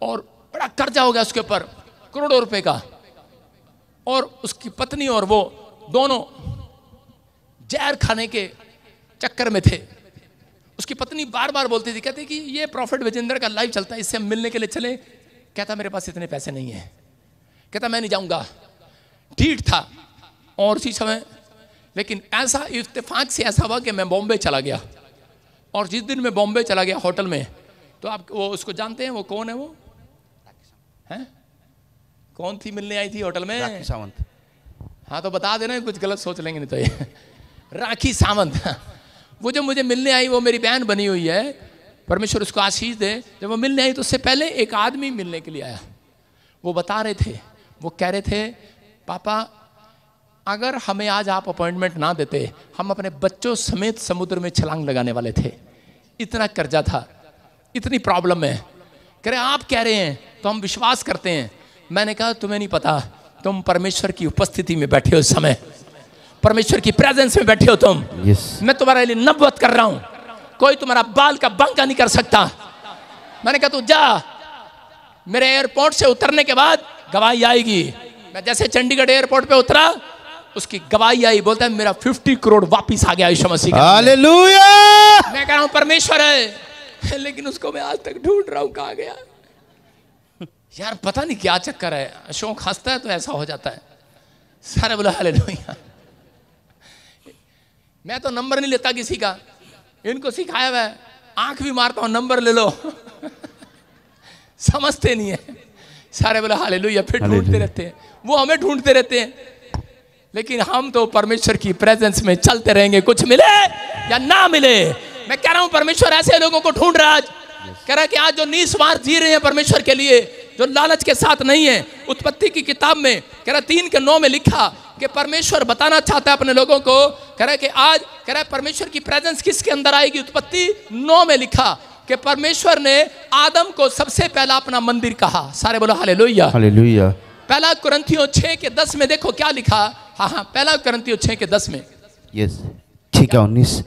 S1: और बड़ा कर्जा हो गया उसके ऊपर करोड़ों रुपए का, और उसकी पत्नी और वो दोनों जहर खाने के चक्कर में थे। उसकी पत्नी बार बार बोलती थी, कहती कि ये प्रॉफिट विजेंद्र का लाइव चलता है, इससे हम मिलने के लिए चले। कहता मेरे पास इतने पैसे नहीं है, कहता मैं नहीं जाऊंगा। ठीक था। और उसी समय लेकिन ऐसा इत्तेफाक से ऐसा हुआ कि मैं बॉम्बे चला गया, और जिस दिन मैं बॉम्बे चला गया होटल में, तो आप वो उसको जानते हैं, वो कौन है? वो है कौन थी मिलने आई थी होटल में? राखी सावंत। हाँ तो बता देना, कुछ गलत सोच लेंगे नहीं तो ये राखी सावंत। वो जो मुझे मिलने आई वो मेरी बहन बनी हुई है, परमेश्वर उसको आशीष दे। जब वो मिलने आई तो उससे पहले एक आदमी मिलने के लिए आया। वो बता रहे थे, वो कह रहे थे पापा अगर हमें आज आप अपॉइंटमेंट ना देते, हम अपने बच्चों समेत समुद्र में छलांग लगाने वाले थे। इतना कर्जा था, इतनी प्रॉब्लम है। कह रहे आप कह रहे हैं तो हम विश्वास करते हैं। मैंने कहा तुम्हें नहीं पता, तुम परमेश्वर की उपस्थिति में बैठे हो, इस समय परमेश्वर की प्रेजेंस में बैठे हो तुम। मैं तुम्हारे लिए नबूवत कर रहा हूं, कोई तुम्हारा बाल का बांका नहीं कर सकता। मैंने कहा तू जा। मेरे एयरपोर्ट से उतरने के बाद गवाही आएगी। मैं जैसे चंडीगढ़ एयरपोर्ट पे उतरा, उसकी गवाही आई, बोलता है मेरा 50 करोड़ वापिस आ गया यीशु मसीह। हालेलुया। मैं कह रहा हूं परमेश्वर है, लेकिन उसको मैं आज तक ढूंढ रहा हूं, कहां गया यार, पता नहीं क्या चक्कर है। शौक हंसता है तो ऐसा हो जाता है। सारे बोला हालेलुया। मैं तो नंबर नहीं लेता किसी का, इनको सिखाया हुआ है, आंख भी मारता हूं नंबर ले लो। समझते नहीं है। सारे बोला हालेलुया। फिर ढूंढते रहते हैं, वो हमें ढूंढते रहते हैं, लेकिन हम तो परमेश्वर की प्रेजेंस में चलते रहेंगे, कुछ मिले या ना मिले। मैं कह रहा हूं परमेश्वर ऐसे लोगों को ढूंढ रहा है। कह रहा है कि आज जो निस्वार्थ जी रहे हैं परमेश्वर के लिए, जो लालच के साथ नहीं है। उत्पत्ति की किताब में कह रहा 3:9 में लिखा कि परमेश्वर बताना चाहता है अपने लोगों को। कह रहा है कि आज कह रहा है परमेश्वर की प्रेजेंस किसके अंदर आएगी। उत्पत्ति 9 में लिखा कि परमेश्वर ने आदम को सबसे पहला अपना मंदिर कहा। सारे बोलो हालेलुया। हालेलुया। पहला कुरिन्थियों 6:10 में देखो क्या लिखा। हाँ, पहला कुरिन्थियों 6:10 में।
S2: यस, ठीक है। 19,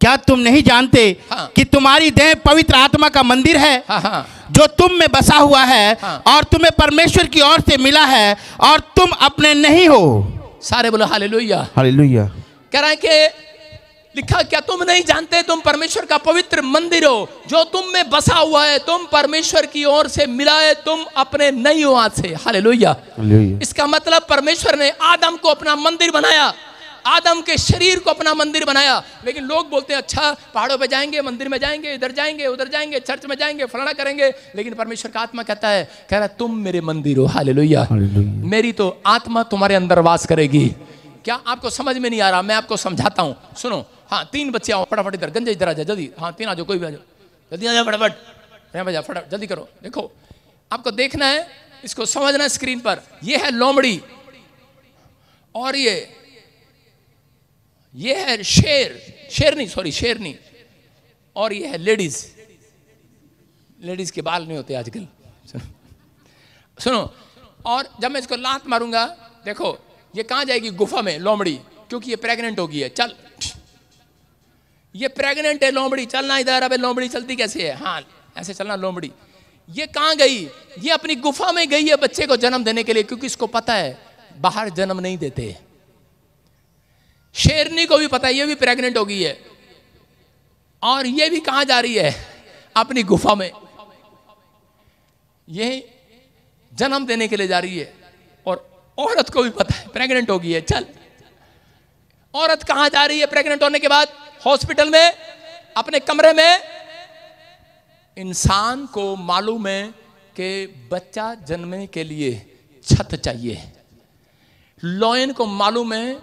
S2: क्या तुम नहीं जानते कि तुम्हारी देह पवित्र आत्मा का मंदिर है, जो तुम में बसा हुआ है, और तुम्हें परमेश्वर की ओर से मिला है, और तुम अपने नहीं हो।
S1: सारे बोलो हालेलुया।
S2: हालेलुया।
S1: कह रहा है कि लिखा, क्या तुम नहीं जानते तुम परमेश्वर का पवित्र मंदिर हो, जो तुम में बसा हुआ है, तुम परमेश्वर की ओर से मिला है, तुम अपने नहीं हो आज से। हालेलुया। इसका मतलब परमेश्वर ने आदम को अपना मंदिर बनाया। आदम के शरीर को अपना मंदिर बनाया। लेकिन लोग बोलते हैं अच्छा पहाड़ों पे जाएंगे, मंदिर में जाएंगे, इधर जाएंगे, उधर जाएंगे, चर्च में जाएंगे, फलाना करेंगे। लेकिन परमेश्वर का आत्मा कहता है, कह रहा तुम मेरे मंदिर हो। हालेलुया। मेरी तो आत्मा तुम्हारे अंदर वास करेगी। क्या आपको समझ में नहीं आ रहा? मैं आपको समझाता हूँ, सुनो। हाँ, 3 बच्चे आओ फटाफट इधर, गंजे इधर आ जाओ जल्दी। हाँ 3 आ जाओ, कोई भी आ जाओ, जल्दी आ जाओ फटाफट, फटाफट जल्दी करो। देखो आपको देखना है, इसको समझना है स्क्रीन पर। ये है लोमड़ी और ये है शेरनी, और ये है लेडीज। लेडीज के बाल नहीं होते आजकल, सुनो। और जब मैं इसको लात मारूंगा, देखो ये कहां जाएगी? गुफा में, लोमड़ी, क्योंकि ये प्रेग्नेंट हो गई है। चल, ये प्रेग्नेंट है लोमड़ी, चलना इधर। अबे लोमड़ी चलती कैसे है? हाँ ऐसे चलना लोमड़ी। ये कहां गई? ये अपनी गुफा में गई है बच्चे को जन्म देने के लिए, क्योंकि इसको पता है बाहर जन्म नहीं देते। शेरनी को भी पता है ये भी प्रेग्नेंट हो गई है, और ये भी कहां जा रही है? अपनी गुफा में। ये जन्म देने के लिए जा रही है, और औरत को भी पता है प्रेग्नेंट हो गई है। चल, औरत कहां जा रही है प्रेग्नेंट होने के बाद? हॉस्पिटल में, अपने कमरे में। इंसान को मालूम है कि बच्चा जन्मने के लिए छत चाहिए। लॉयन को मालूम है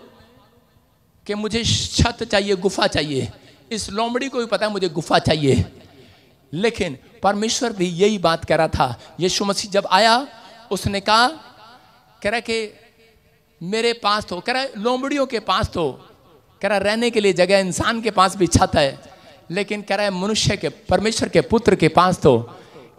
S1: कि मुझे छत चाहिए, गुफा चाहिए। इस लोमड़ी को भी पता है मुझे गुफा चाहिए। लेकिन परमेश्वर भी यही बात कह रहा था। यीशु मसीह जब आया, उसने कहा, कह रहा कि मेरे पास तो, कह रहा लोमड़ियों के पास तो, कह रहा रहने के लिए जगह, इंसान के पास भी छत है, लेकिन कह रहा है मनुष्य के, परमेश्वर के पुत्र के पास तो,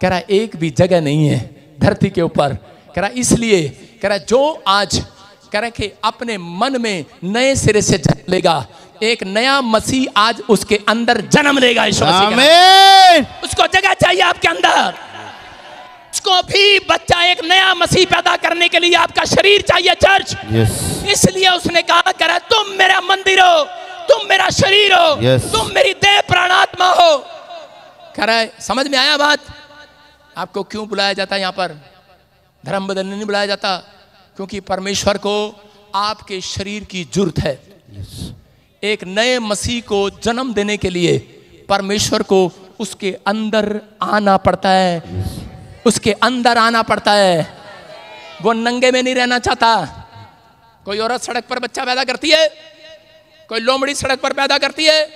S1: कह रहा एक भी जगह नहीं है धरती के ऊपर। कह रहा इसलिए, कह रहा जो आज, कह रहा कि अपने मन में नए सिरे से जन्म लेगा, एक नया मसीह आज उसके अंदर जन्म लेगा। आमीन। उसको जगह चाहिए आपके अंदर। उसको भी बच्चा, एक नया मसीह पैदा करने के लिए आपका शरीर चाहिए, चर्च। इसलिए उसने कहा, कह रहा तुम मेरा मंदिर हो, तुम मेरा शरीर हो, तुम मेरी देह प्राणात्मा हो। कह रहा है समझ में आया बात? आपको क्यों बुलाया जाता है यहाँ पर? धर्म बदलने नहीं बुलाया जाता, क्योंकि परमेश्वर को आपके शरीर की जरूरत है। एक नए मसीह को जन्म देने के लिए परमेश्वर को उसके अंदर आना पड़ता है, उसके अंदर आना पड़ता है। वो नंगे में नहीं रहना चाहता। कोई औरत सड़क पर बच्चा पैदा करती है, कोई लोमड़ी सड़क पर पैदा करती है,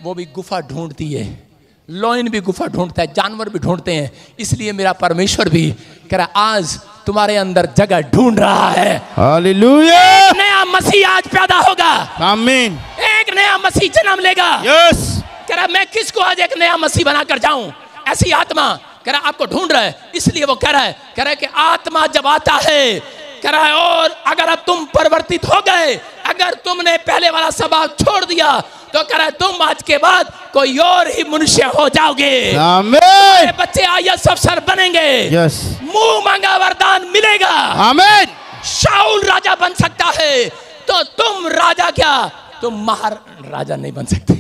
S1: वो भी गुफा ढूंढती है। लॉयन भी गुफा ढूंढता है, जानवर भी ढूंढते हैं। इसलिए मेरा परमेश्वर भी कह रहा आज तुम्हारे अंदर जगह ढूंढ रहा है। हालेलुया। एक नया मसीह आज पैदा होगा। आमीन। एक नया मसीह जन्म लेगा। यस। कह रहा मैं किसको आज एक नया मसीह बनाकर जाऊं? ऐसी आत्मा, कह रहा आपको ढूंढ रहा है। इसलिए वो कह रहा है कि आत्मा जब आता है, कह रहा है, और अगर अब तुम परिवर्तित हो गए, अगर तुमने पहले वाला स्वभाव छोड़ दिया, तो कह रहा है तुम आज के बाद कोई और ही मनुष्य हो जाओगे। आमीन। बच्चे आईएएस अफसर बनेंगे। यस। मुंह मांगा वरदान मिलेगा। आमीन। शाऊल राजा बन सकता है, तो तुम राजा क्या, तुम महाराजा नहीं बन सकते।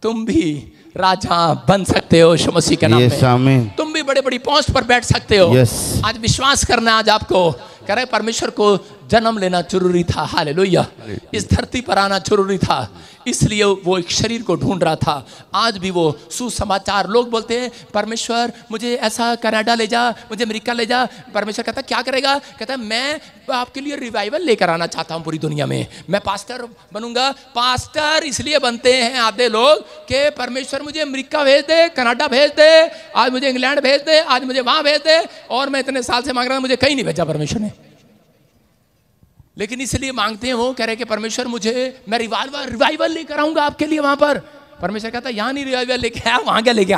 S1: तुम भी राजा बन सकते हो यीशु मसीह के नाम में। तुम भी बड़े बड़ी पोस्ट पर बैठ सकते हो। आज विश्वास करना, आज आपको कह रहे परमेश्वर को जन्म लेना जरूरी था। हालेलुया। इस धरती पर आना जरूरी था, इसलिए वो एक शरीर को ढूंढ रहा था। आज भी वो सुसमाचार, लोग बोलते हैं परमेश्वर मुझे ऐसा कनाडा ले जा, मुझे अमेरिका ले जा। परमेश्वर कहता क्या करेगा? कहता है मैं आपके लिए रिवाइवल लेकर आना चाहता हूँ पूरी दुनिया में, मैं पास्टर बनूंगा। पास्टर इसलिए बनते हैं आधे लोग कि परमेश्वर मुझे अमेरिका भेज दे, कनाडा भेज दे, आज मुझे इंग्लैंड भेज दे, आज मुझे वहां भेज दे, और मैं इतने साल से मांग रहा हूं, मुझे कहीं नहीं भेजा परमेश्वर ने। लेकिन इसलिए मांगते हैं, वो कह रहे कि परमेश्वर मुझे, मैं रिवाइवल लेकर आऊंगा आपके लिए वहां पर। परमेश्वर कहता है यहाँ नहीं रिवाइवल लेके आया, वहां क्या लेके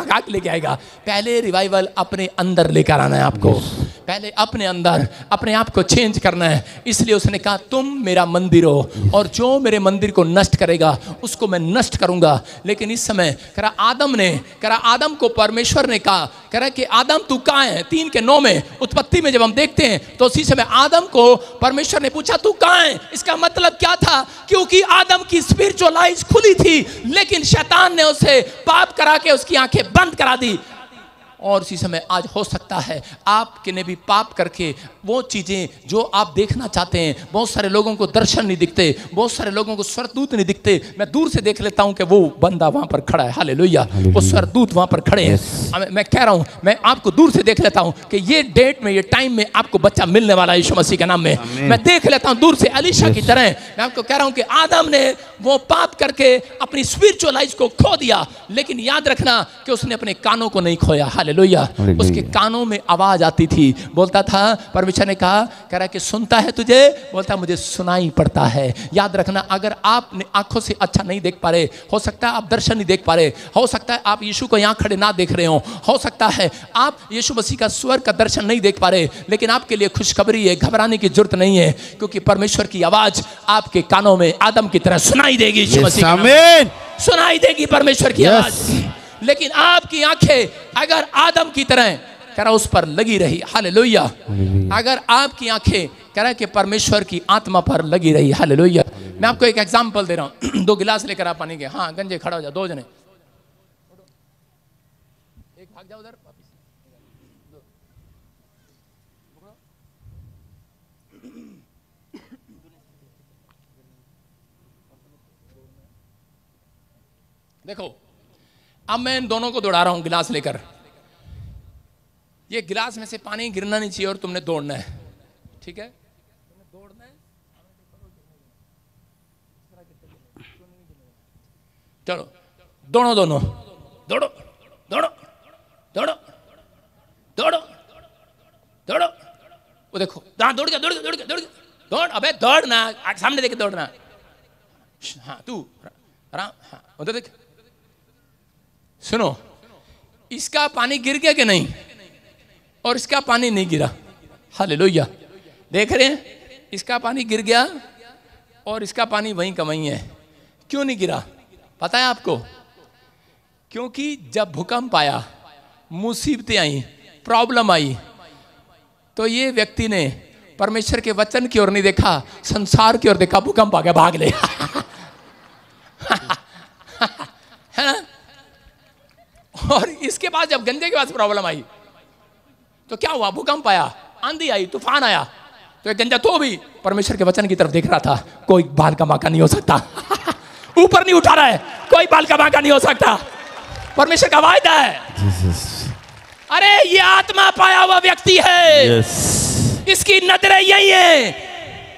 S1: आएगा? पहले रिवाइवल अपने अंदर लेकर आना है आपको। पहले अपने अंदर अपने आप को चेंज करना है। इसलिए उसने कहा तुम मेरा मंदिर हो, और जो मेरे मंदिर को नष्ट करेगा उसको मैं नष्ट करूंगा। लेकिन इस समय कह रहा आदम को परमेश्वर ने कहा, कह रहा कि आदम तू कहाँ है? 3:9 में उत्पत्ति में जब हम देखते हैं, तो उसी समय आदम को परमेश्वर ने पूछा तू कहाँ है? इसका मतलब क्या था? क्योंकि आदम की स्पिरिचुअल आइज खुली थी, लेकिन शैतान ने उसे पाप करा के उसकी आंखें बंद करा दी। और इसी समय आज हो सकता है आपके ने भी पाप करके वो चीज़ें जो आप देखना चाहते हैं, बहुत सारे लोगों को दर्शन नहीं दिखते, बहुत सारे लोगों को स्वर्गदूत नहीं दिखते, मैं दूर से देख लेता हूं कि वो बंदा वहां पर खड़ा है, हालेलुया, वो स्वर्गदूत वहां पर खड़े हैं। मैं कह रहा हूं, मैं आपको दूर से देख लेता हूं कि ये डेट में, ये टाइम में आपको बच्चा मिलने वाला है यीशु मसीह के नाम में। मैं देख लेता हूं दूर से एलीशा की तरह। मैं आपको कह रहा हूं कि आदम ने वो पाप करके अपनी स्पिरिचुअल लाइफ को खो दिया, लेकिन याद रखना कि उसने अपने कानों को नहीं खोया, हालेलुया। उसके कानों में आवाज आती थी, बोलता था, परमेश्वर ने कहा, कह रहा है कि सुनता है तुझे, बोलता मुझे सुनाई पड़ता है। याद रखना, अगर आप आंखों से अच्छा नहीं देख पा रहे, हो सकता है आप दर्शन नहीं देख पा रहे, हो सकता है आप यीशु को यहाँ खड़े ना देख रहे हो सकता है आप यीशु मसीह का स्वर का दर्शन नहीं देख पा रहे, लेकिन आपके लिए खुशखबरी है, घबराने की जरूरत नहीं है, क्योंकि परमेश्वर की आवाज आपके कानों में आदम की तरह सुनाई देगी। यीशु मसीह सुनाई देगी परमेश्वर की आवाज। लेकिन आपकी आंखें अगर आदम की तरह कह रहा उस पर लगी रही, हालेलुया, अगर आपकी आंखें कह रहा कि परमेश्वर की आत्मा पर लगी रही, हालेलुया। मैं आपको एक एग्जांपल दे रहा हूं, 2 गिलास लेकर आप पानी के, हाँ गंजे खड़ा हो जाओ, 2 जने, एक भाग जाओ उधर, देखो अब मैं इन दोनों को दौड़ा रहा हूं गिलास लेकर। ये गिलास में से पानी गिरना नहीं चाहिए और तुमने दौड़ना है, ठीक है, तुमने दौड़ना है, चलो दोनों दौड़ो दौड़ो दौड़ो दौड़ो दौड़ो, वो देखो दौड़ गया, दौड़, अबे दौड़ना, सामने देखे दौड़ना, हाँ तू आराम, हाँ उधर देख। सुनो, इसका पानी गिर गया कि नहीं, और इसका पानी नहीं गिरा, हालेलुया, देख रहे हैं, इसका पानी गिर गया और इसका पानी वहीं का वहीं है। क्यों नहीं गिरा पता है आपको? क्योंकि जब भूकंप आया, मुसीबतें आई, प्रॉब्लम आई, तो ये व्यक्ति ने परमेश्वर के वचन की ओर नहीं देखा, संसार की ओर देखा, भूकंप आ गया, भाग ले है ना। और इसके बाद जब गंजे के पास प्रॉब्लम आई तो क्या हुआ, भूकंप आया, आंधी आई, तूफान आया, तो एक गंजा तो भी परमेश्वर के वचन की तरफ देख रहा था, कोई बाल का बांका नहीं हो सकता ऊपर नहीं उठा रहा है, कोई बाल का बांका नहीं हो सकता, परमेश्वर का वायदा है। अरे ये आत्मा पाया हुआ व्यक्ति है, इसकी नजरें यही है।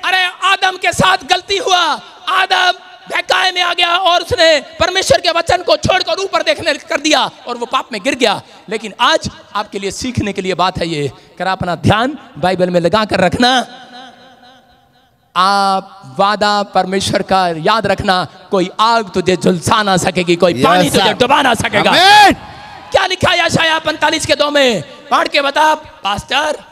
S1: अरे आदम के साथ गलती हुआ, आदम बहकाए में आ गया और उसने परमेश्वर के वचन को छोड़कर ऊपर देखने कर दिया और वो पाप में गिर गया। लेकिन आज आपके लिए सीखने के लिए बात है ये, कर अपना ध्यान बाइबल में लगा कर रखना, आप वादा परमेश्वर का याद रखना, कोई आग तुझे झुलसा ना सकेगी, कोई पानी तुझे डुबा ना सकेगा। क्या लिखा है यशायाह 45 के 2 में, पढ़ के बता पास्टर,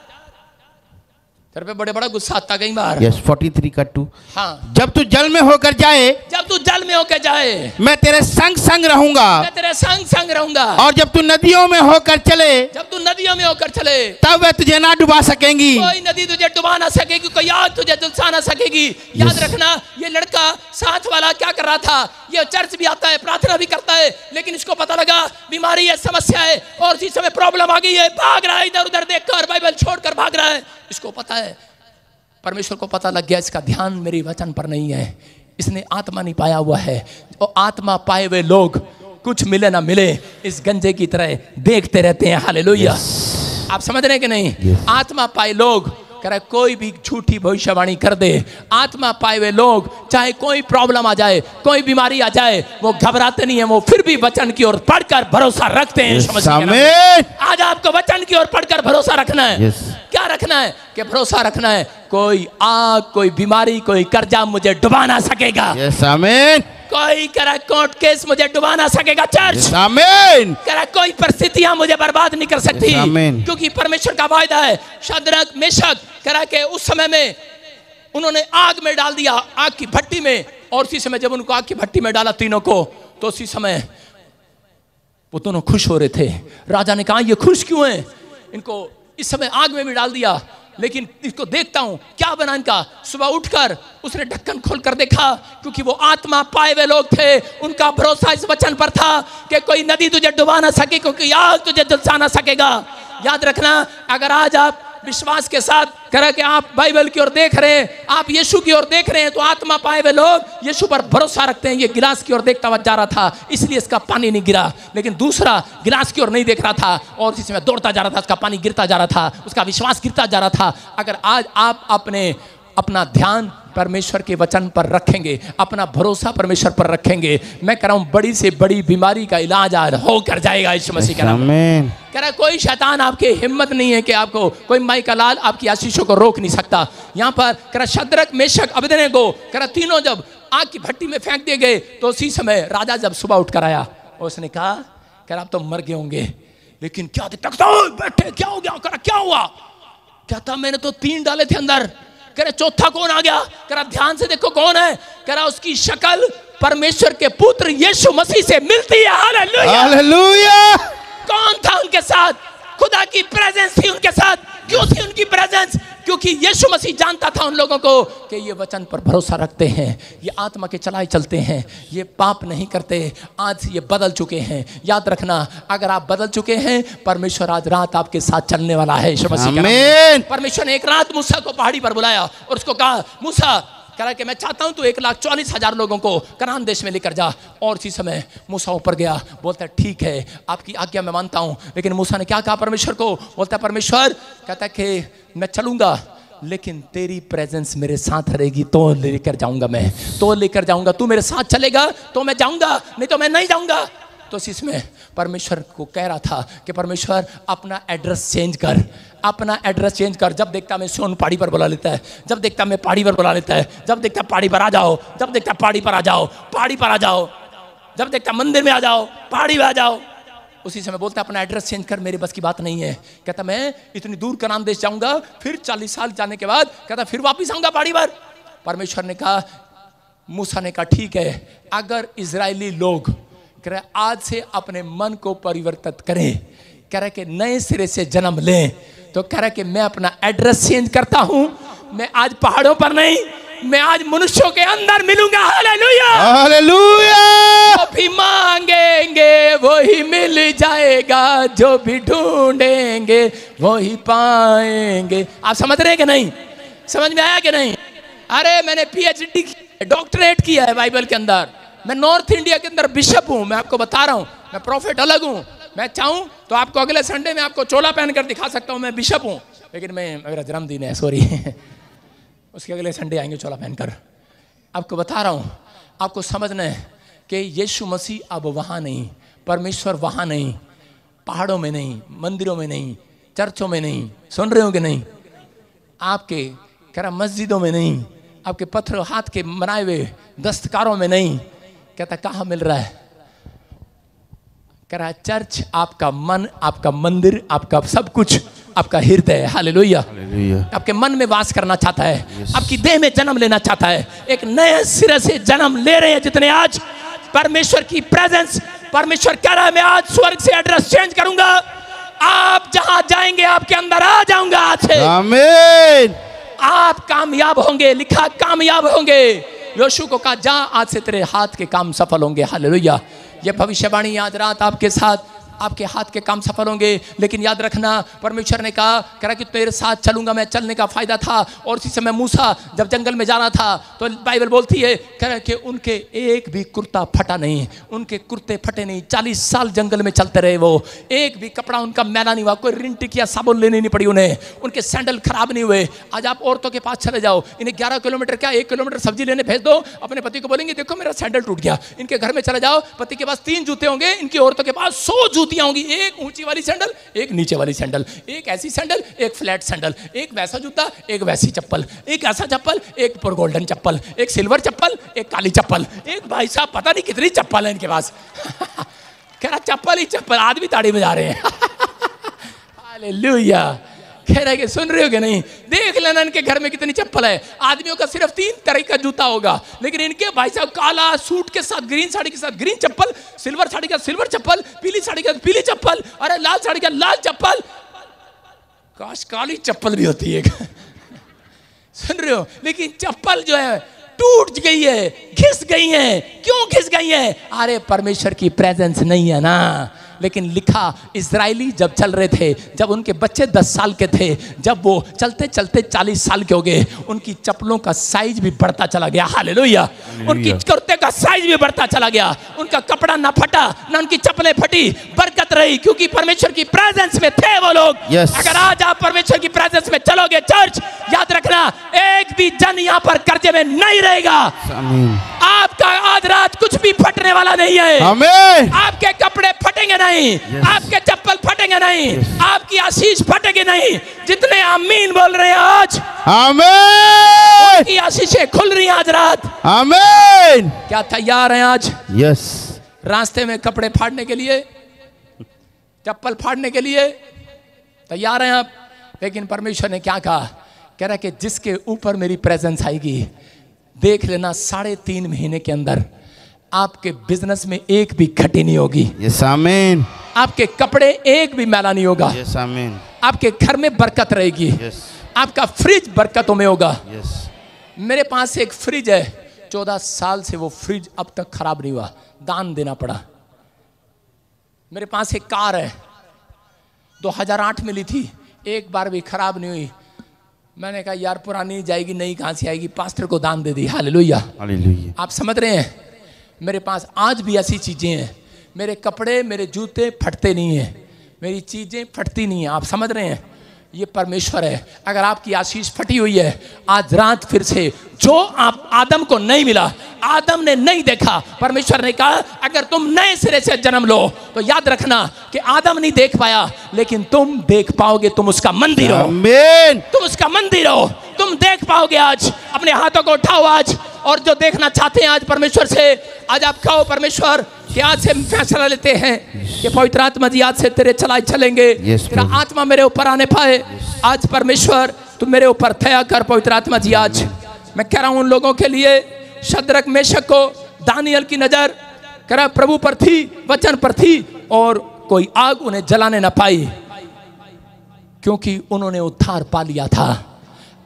S1: तेरे पे बड़े बड़ा गुस्सा आता कई बार।
S2: यस 43 का 2,
S1: हाँ,
S2: जब तू जल में होकर जाए,
S1: जब तू जल में होकर जाए,
S2: मैं तेरे संग संग रहूंगा,
S1: मैं तेरे संग संग रहूंगा,
S2: और जब तू नदियों में होकर चले,
S1: जब तू नदियों में होकर चले,
S2: तब वे तुझे ना डुबा सकेंगी,
S1: कोई नदी तुझे डुबा ना सकेगी, कोई आग तुझे झुलसा ना सकेगी। याद रखना, ये लड़का साथ वाला क्या कर रहा था, ये चर्च भी आता है, प्रार्थना भी करता है, लेकिन इसको पता लगा बीमारी है, समस्या है, और इसी समय प्रॉब्लम आ गई है, भाग रहा है, इधर उधर देखकर बाइबल छोड़कर भाग रहा है। इसको पता है, परमेश्वर को पता लग गया, इसका ध्यान मेरे वचन पर नहीं है, इसने आत्मा नहीं पाया हुआ है। और आत्मा पाए हुए लोग कुछ मिले ना मिले इस गंजे की तरह देखते रहते हैं, हालेलुया। आप समझ रहे हैं कि नहीं? आत्मा पाए लोग, कह रहा कोई भी झूठी भविष्यवाणी कर दे, आत्मा पाए हुए लोग चाहे कोई प्रॉब्लम आ जाए, कोई बीमारी आ जाए, वो घबराते नहीं है, वो फिर भी वचन की ओर पढ़कर भरोसा रखते हैं। आज आपको वचन की ओर पढ़कर भरोसा रखना है। क्या रखना है? कि भरोसा रखना है, कोई आग, कोई बीमारी, कोई कर्जा मुझे डुबा ना सकेगा। कोई करा कोर्ट केस मुझे डुबा ना सकेगा। चर्च करा कोई परिस्थितियां मुझे बर्बाद नहीं कर सकती, क्योंकि परमेश्वर का वायदा है। शद्रक मेशक करा के उस समय में उन्होंने आग में डाल दिया, आग की भट्टी में, और उसी समय जब उनको आग की भट्टी में डाला तीनों को, तो उसी समय वो दोनों खुश हो रहे थे। राजा ने कहा ये खुश क्यों हैं? इनको इस समय आग में भी डाल दिया। लेकिन इसको देखता हूं क्या बना इनका। सुबह उठकर उसने ढक्कन खोलकर देखा, क्योंकि वो आत्मा पाए हुए लोग थे, उनका भरोसा इस वचन पर था कि कोई नदी तुझे डुबा ना सके, क्योंकि आग तुझे जला ना सकेगा। याद रखना, अगर आज आप विश्वास के साथ करें कि आप बाइबल की ओर देख रहे हैं, आप यीशु की ओर देख रहे हैं, तो आत्मा पाए हुए लोग यीशु पर भरोसा रखते हैं। ये गिलास की ओर देखता हुआ जा रहा था, इसलिए इसका पानी नहीं गिरा, लेकिन दूसरा गिलास की ओर नहीं देख रहा था और इसमें दौड़ता जा रहा था, उसका पानी गिरता जा रहा था, उसका विश्वास गिरता जा रहा था। अगर आज आप अपना ध्यान परमेश्वर के वचन पर रखेंगे, अपना भरोसा परमेश्वर पर रखेंगे, मैं कह रहा हूं बड़ी से बड़ी बीमारी का इलाज आज होकर जाएगा यीशु मसीह का नाम में। कह रहा कोई शैतान आपके हिम्मत नहीं है कि आपको कोई माई का लाल आपकी आशीषों को रोक नहीं सकता। यहाँ पर कह रहा शद्रक मेशक अबेदनेगो कह रहा तीनों जब आग की भट्टी में फेंक दिए गए, तो उसी समय राजा जब सुबह उठकर आया, उसने कहा कह रहा आप तो मर गए होंगे, लेकिन क्या बैठे क्या हो गया, कह रहा क्या हुआ, कहता मैंने तो 3 डाले थे अंदर, कह रहा चौथा कौन आ गया, कह रहा ध्यान से देखो कौन है, कह रहा उसकी शक्ल परमेश्वर के पुत्र यीशु मसीह से मिलती है। Hallelujah hallelujah. कौन था उनके साथ, खुदा की प्रेजेंस थी उनके साथ। क्यों थी उनकी प्रेजेंस, क्योंकि यीशु मसीह जानता था उन लोगों को कि ये वचन पर भरोसा रखते हैं, ये आत्मा के चलाए चलते हैं, ये पाप नहीं करते, आज ये बदल चुके हैं। याद रखना, अगर आप बदल चुके हैं, परमेश्वर आज रात आपके साथ चलने वाला है यीशु मसीह के नाम। परमेश्वर ने एक रात मूसा को पहाड़ी पर बुलाया और उसको कहा मूसा, कह रहा कि मैं चाहता हूं तू 1,40,000 लोगों को कनान देश में लेकर जा। और इसी समय मूसा ऊपर गया, बोलता है ठीक है आपकी आज्ञा मैं मानता हूं। लेकिन मूसा ने क्या कहा परमेश्वर को, बोलता है परमेश्वर, कहता है कि मैं चलूंगा लेकिन तेरी प्रेजेंस मेरे साथ रहेगी तो लेकर जाऊंगा, मैं तो लेकर जाऊंगा, तू मेरे साथ चलेगा तो मैं जाऊंगा, नहीं तो मैं नहीं जाऊंगा। तो इसमें परमेश्वर को कह रहा था कि परमेश्वर अपना एड्रेस चेंज कर, अपना एड्रेस चेंज कर। जब देखता मैं सोन पहाड़ी पर बुला लेता है, जब देखता मैं पहाड़ी पर बुला लेता है, जब देखता पहाड़ी पर आ जाओ, जब देखता पहाड़ी पर आ जाओ, पहाड़ी पर आ जाओ, जब देखता मंदिर में आ जाओ, पहाड़ी में आ जाओ। उसी समय बोलता अपना एड्रेस चेंज कर, मेरे बस की बात नहीं है। कहता मैं इतनी दूर कनान देश जाऊंगा, फिर 40 साल जाने के बाद कहता फिर वापिस आऊंगा पहाड़ी पर। परमेश्वर ने कहा, मूसा ने कहा ठीक है, अगर इजरायली लोग कह रहे आज से अपने मन को परिवर्तित करें, कह रहे कि नए सिरे से जन्म लें, तो कह रहे कि मैं अपना एड्रेस चेंज करता हूं, मैं आज पहाड़ों पर नहीं, मैं आज मनुष्यों के अंदर मिलूंगा। Hallelujah hallelujah. जो भी मांगेंगे वो ही मिल जाएगा, जो भी ढूंढेंगे वो ही पाएंगे। आप समझ रहे हैं कि नहीं, समझ में आया कि नहीं? अरे मैंने PhD डॉक्टरेट किया है बाइबल के अंदर, मैं नॉर्थ इंडिया के अंदर बिशप हूं, मैं आपको बता रहा हूं, मैं प्रॉफिट अलग हूं। मैं चाहूं तो आपको अगले संडे में आपको चोला पहनकर दिखा सकता हूं, मैं बिशप हूं, लेकिन मेरा जन्मदिन है, सॉरी उसके अगले संडे आएंगे चोला पहनकर। आपको बता रहा हूं, आपको समझना है कि यीशु मसीह अब वहां नहीं, परमेश्वर वहां नहीं, पहाड़ों में नहीं, मंदिरों में नहीं, चर्चों में नहीं, सुन रहे हो कि नहीं, आपके कह रहा मस्जिदों में नहीं, आपके पत्थर हाथ के बनाए हुए दस्तकारों में नहीं। कहता कहाँ मिल रहा है, कह रहा चर्च आपका मन, आपका मंदिर, आपका सब कुछ, आपका हृदय। हालेलुया। आपके मन में वास करना चाहता है, आपकी देह में जन्म लेना चाहता है, एक नए सिरे से जन्म ले रहे हैं जितने आज परमेश्वर की प्रेजेंस। परमेश्वर कह रहा है मैं आज स्वर्ग से एड्रेस चेंज करूंगा, आप जहां जाएंगे आपके अंदर आ जाऊंगा आज से। आमीन। आप कामयाब होंगे, लिखा कामयाब होंगे। योशू को कहा जा आज से तेरे हाथ के काम सफल होंगे। हालेलुया। ये भविष्यवाणी आज रात आपके साथ, आपके हाथ के काम सफल होंगे। लेकिन याद रखना, परमेश्वर ने कहा कि तेरे साथ चलूंगा मैं। चलने का फायदा था। और इसी समय मूसा जब जंगल में जा रहा था तो बाइबल बोलती है कह कि उनके एक भी कुर्ता फटा नहीं, उनके कुर्ते फटे नहीं। 40 साल जंगल में चलते रहे वो, एक भी कपड़ा उनका मैला नहीं हुआ, कोई रिन टिकिया साबुन लेनी नहीं पड़ी उन्हें, उनके सैंडल खराब नहीं हुए। आज आप औरतों के पास चले जाओ, इन्हें 11 किलोमीटर क्या 1 किलोमीटर सब्जी लेने भेज दो, अपने पति को बोलेंगे देखो मेरा सैंडल टूट गया। इनके घर में चले जाओ, पति के पास 3 जूते होंगे, इनकी औरतों के पास 100 जूतियां होंगी, एक ऊंची वाली सैंडल, एक नीचे वाली सैंडल, एक ऐसी सैंडल, एक फ्लैट सैंडल, एक वैसा जूता, एक वैसी चप्पल, एक ऐसा चप्पल, एक पर गोल्डन चप्पल, एक सिल्वर चप्पल, एक काली चप्पल। एक भाई साहब पता नहीं कितनी चप्पल है इनके पास कह रहा चप्पल ही चप्पल, आदमी ताड़ी बजा रहे हैं हालेलुया। कह रहे कि सुन रहे हो कि नहीं, देख लेना इनके घर में कितनी चप्पल है। आदमियों का सिर्फ 3 तरह का जूता होगा, लेकिन इनके भाई साहब काला सूट के साथ ग्रीन साड़ी के साथ ग्रीन चप्पल, सिल्वर साड़ी का सिल्वर चप्पल, पीली साड़ी का पीली चप्पल, अरे लाल साड़ी का लाल चप्पल, काश काली चप्पल भी होती है सुन रहे हो? लेकिन चप्पल जो है टूट गई है, घिस गई है। क्यों घिस गई है? अरे परमेश्वर की प्रेजेंस नहीं है ना। लेकिन लिखा, इजरायली जब चल रहे थे, जब उनके बच्चे 10 साल के थे, जब वो चलते चलते 40 साल के हो गए, उनकी चप्पलों का साइज भी बढ़ता चला गया। हालेलुया। उनकी कुर्ते का साइज भी बढ़ता चला गया। उनका कपड़ा ना फटा, ना उनकी चप्पलें फटी, बरकत रही, क्योंकि परमेश्वर की प्रेजेंस में थे वो लोग। अगर आज आप परमेश्वर की प्रेजेंस में चलोगे चर्च, याद रखना, एक भी जन यहाँ पर कर्जे में नहीं रहेगा। आपका आज रात कुछ भी फटने वाला नहीं है। आमीन। आपके कपड़े फटेंगे नहीं, आपके चप्पल फटेंगे नहीं, आपकी आशीष फटेगी नहीं। जितने आमीन बोल रहे हैं आज, आमीन, की आशीषें खुल रही हैं आज रात। आमीन। क्या तैयार हैं आज? यस। रास्ते में कपड़े फाड़ने के लिए, चप्पल फाड़ने के लिए तैयार हैं आप? लेकिन परमेश्वर ने क्या कहा? कह रहा कि जिसके ऊपर मेरी प्रेजेंस आएगी, देख लेना 3.5 महीने के अंदर आपके बिजनेस में एक भी घटी नहीं होगी। यस आमीन। आपके कपड़े एक भी मैला नहीं होगा। यस आमीन। आपके घर में बरकत रहेगी। यस। आपका फ्रिज बरकतों में होगा। यस। मेरे पास एक फ्रिज है, 14 साल से वो फ्रिज अब तक खराब नहीं हुआ, दान देना पड़ा। मेरे पास एक कार है, 2008 में ली थी, एक बार भी खराब नहीं हुई। मैंने कहा यार पुरानी जाएगी, नई कहाँ से आएगी, पास्टर को दान दे दी। हालेलुया। हालेलुया। आप समझ रहे हैं? मेरे पास आज भी ऐसी चीज़ें हैं। मेरे कपड़े, मेरे जूते फटते नहीं हैं, मेरी चीज़ें फटती नहीं हैं। आप समझ रहे हैं? ये परमेश्वर है। अगर आपकी आशीष फटी हुई है, आज रात फिर से, जो आप आदम को नहीं मिला, आदम ने नहीं देखा, परमेश्वर ने कहा अगर तुम नए सिरे से जन्म लो तो याद रखना कि आदम नहीं देख पाया, लेकिन तुम देख पाओगे। तुम उसका मंदिर हो। आमीन। तुम उसका मंदिर हो, तुम देख पाओगे। आज अपने हाथों को उठाओ आज, और जो देखना चाहते हैं आज परमेश्वर से, आज आप कहो परमेश्वर कि आज से फैसला लेते हैं कि पवित्र आत्मा जी आज से तेरे चलाए चलेंगे। तेरा आत्मा मेरे ऊपर आने पाए। आज परमेश्वर तुम मेरे ऊपर दया कर। पवित्र आत्मा जी आज मैं कह रहा हूं उन लोगों के लिए, शद्रक मेशक को दानियल की नजर करा प्रभु पर थी, वचन पर थी, और कोई आग उन्हें जलाने न पाई, क्योंकि उन्होंने उद्धार पा लिया था।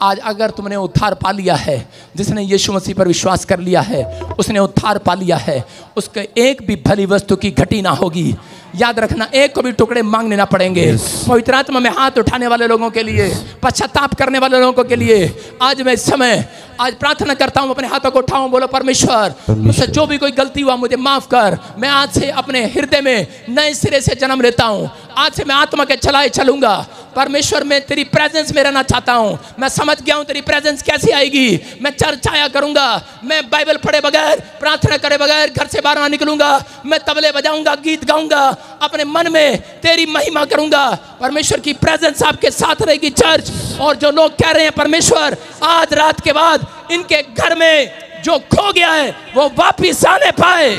S1: आज अगर तुमने उद्धार पा लिया है, जिसने यीशु मसीह पर विश्वास कर लिया है, उसने उद्धार पा लिया है, उसके एक भी भली वस्तु की घटी ना होगी। याद रखना, एक को भी टुकड़े मांगने ना पड़ेंगे। पवित्र आत्मा में हाथ उठाने वाले लोगों के लिए, पश्चाताप करने वाले लोगों के लिए आज मैं इस समय आज प्रार्थना करता हूं, अपने हाथों को उठाऊं, बोलो परमेश्वर मुझसे जो भी कोई गलती हुआ मुझे माफ कर। मैं आज से अपने हृदय में नए सिरे से जन्म लेता हूं। आज से मैं आत्मा के चलाए चलूंगा। परमेश्वर मैं तेरी प्रेजेंस में रहना चाहता हूं। मैं समझ गया हूं तेरी प्रेजेंस कैसी आएगी। मैं चर्च आया करूंगा, मैं बाइबल पढ़े बगैर, प्रार्थना करे बगैर घर से बाहर ना निकलूंगा। मैं तबले बजाऊंगा, गीत गाऊंगा, अपने मन में तेरी महिमा करूंगा। परमेश्वर की प्रेजेंस आपके साथ रहेगी चर्च। और जो लोग कह रहे हैं परमेश्वर आज रात के बाद इनके घर में जो खो गया है वो वापिस आने पाए।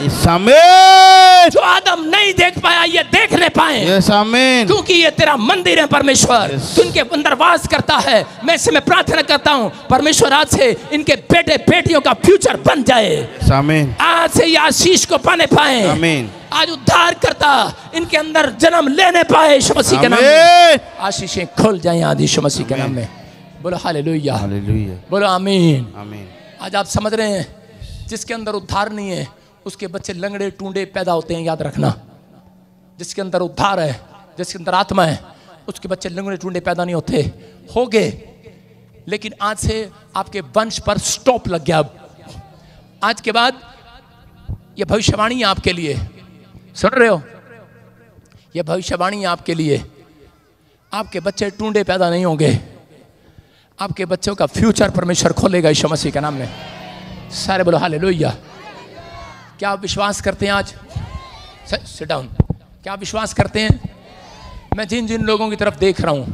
S1: जो आदम नहीं देख पाया ये देखने पाए। क्योंकि ये तेरा मंदिर है परमेश्वर, तू इनके अंदर वास करता है। मैं इसमें प्रार्थना करता हूँ परमेश्वर आज से इनके बेटे बेटियों का फ्यूचर बन जाए। आज से ये आशीष को पाने पाए। आज उद्धार करता इनके अंदर जन्म लेने पाए यीशु मसीह के नाम में। आशीषें खुल जाएं आज यीशु मसीह के नाम में। बोलो हालेलुया, हालेलुया, बोलो आमीन, आमीन। आज आप समझ रहे हैं, जिसके अंदर उद्धार नहीं है उसके बच्चे लंगड़े टूंडे पैदा होते हैं। याद रखना, जिसके अंदर उद्धार है, जिसके अंदर आत्मा है, उसके बच्चे लंगड़े टूंडे पैदा नहीं होते। हो गए, लेकिन आज से आपके वंश पर स्टॉप लग गया। आज के बाद ये भविष्यवाणी है आपके लिए, सुन रहे हो? ये भविष्यवाणी है आपके लिए। आपके बच्चे टूंडे पैदा नहीं होंगे। आपके बच्चों का फ्यूचर परमेश्वर खोलेगा यीशु मसीह के नाम में। सारे बोलो हालेलुया। क्या आप विश्वास करते हैं? आज सिट डाउन। क्या आप विश्वास करते हैं? मैं जिन जिन लोगों की तरफ देख रहा हूं,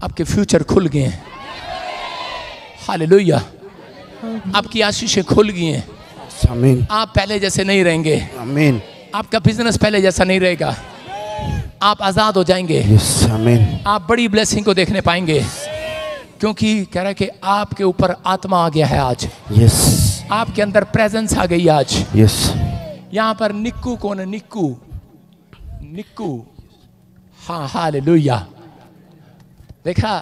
S1: आपके फ्यूचर खुल गए हैं। हालेलुया। आपकी आशीषें खुल गई हैं। आमीन। आप पहले जैसे नहीं रहेंगे। आमीन। आपका बिजनेस पहले जैसा नहीं रहेगा। आप आजाद हो जाएंगे। आमीन। आप बड़ी ब्लेसिंग को देखने पाएंगे, क्योंकि कह रहा है कि आपके ऊपर आत्मा आ गया है आज। यस। आपके अंदर प्रेजेंस आ गई आज। यस। यहाँ पर निक्कू कौन है? निक्कू, निक्कू। हाँ हालेलुया। देखा,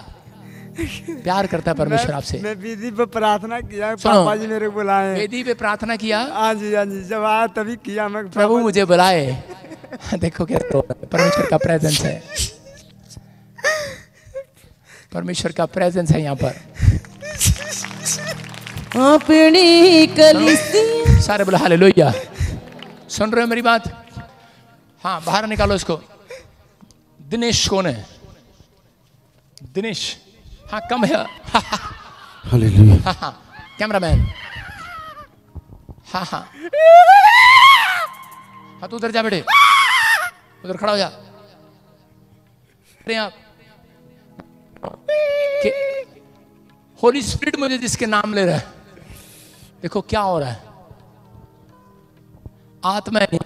S1: प्यार करता है परमेश्वर आपसे।
S3: मैं वेदी पे प्रार्थना किया,
S1: सुनो,
S3: पापा जी मेरे को बुलाए।
S1: वेदी पे प्रार्थना किया,
S3: हाँ जी जब आया तभी किया मैं।
S1: प्रभु मुझे बुलाए। देखो क्या तो परमेश्वर का प्रेजेंस है, परमेश्वर का प्रेजेंस है यहाँ पर।
S4: अपनी कलीसिया।
S1: सारे बोला हालेलुया। सुन रहे हो मेरी बात? हाँ, बाहर निकालो इसको। दिनेश कौन है? दिनेश, हाँ कम है।
S2: हालेलुया।
S1: हाँ हाँ, कैमरामैन। हाँ हाँ हाँ, तू उधर जा बेटे, उधर खड़ा हो जा। अरे आप होली स्पिरिट मुझे जिसके नाम ले रहा है, देखो क्या हो रहा है। आत्मा है।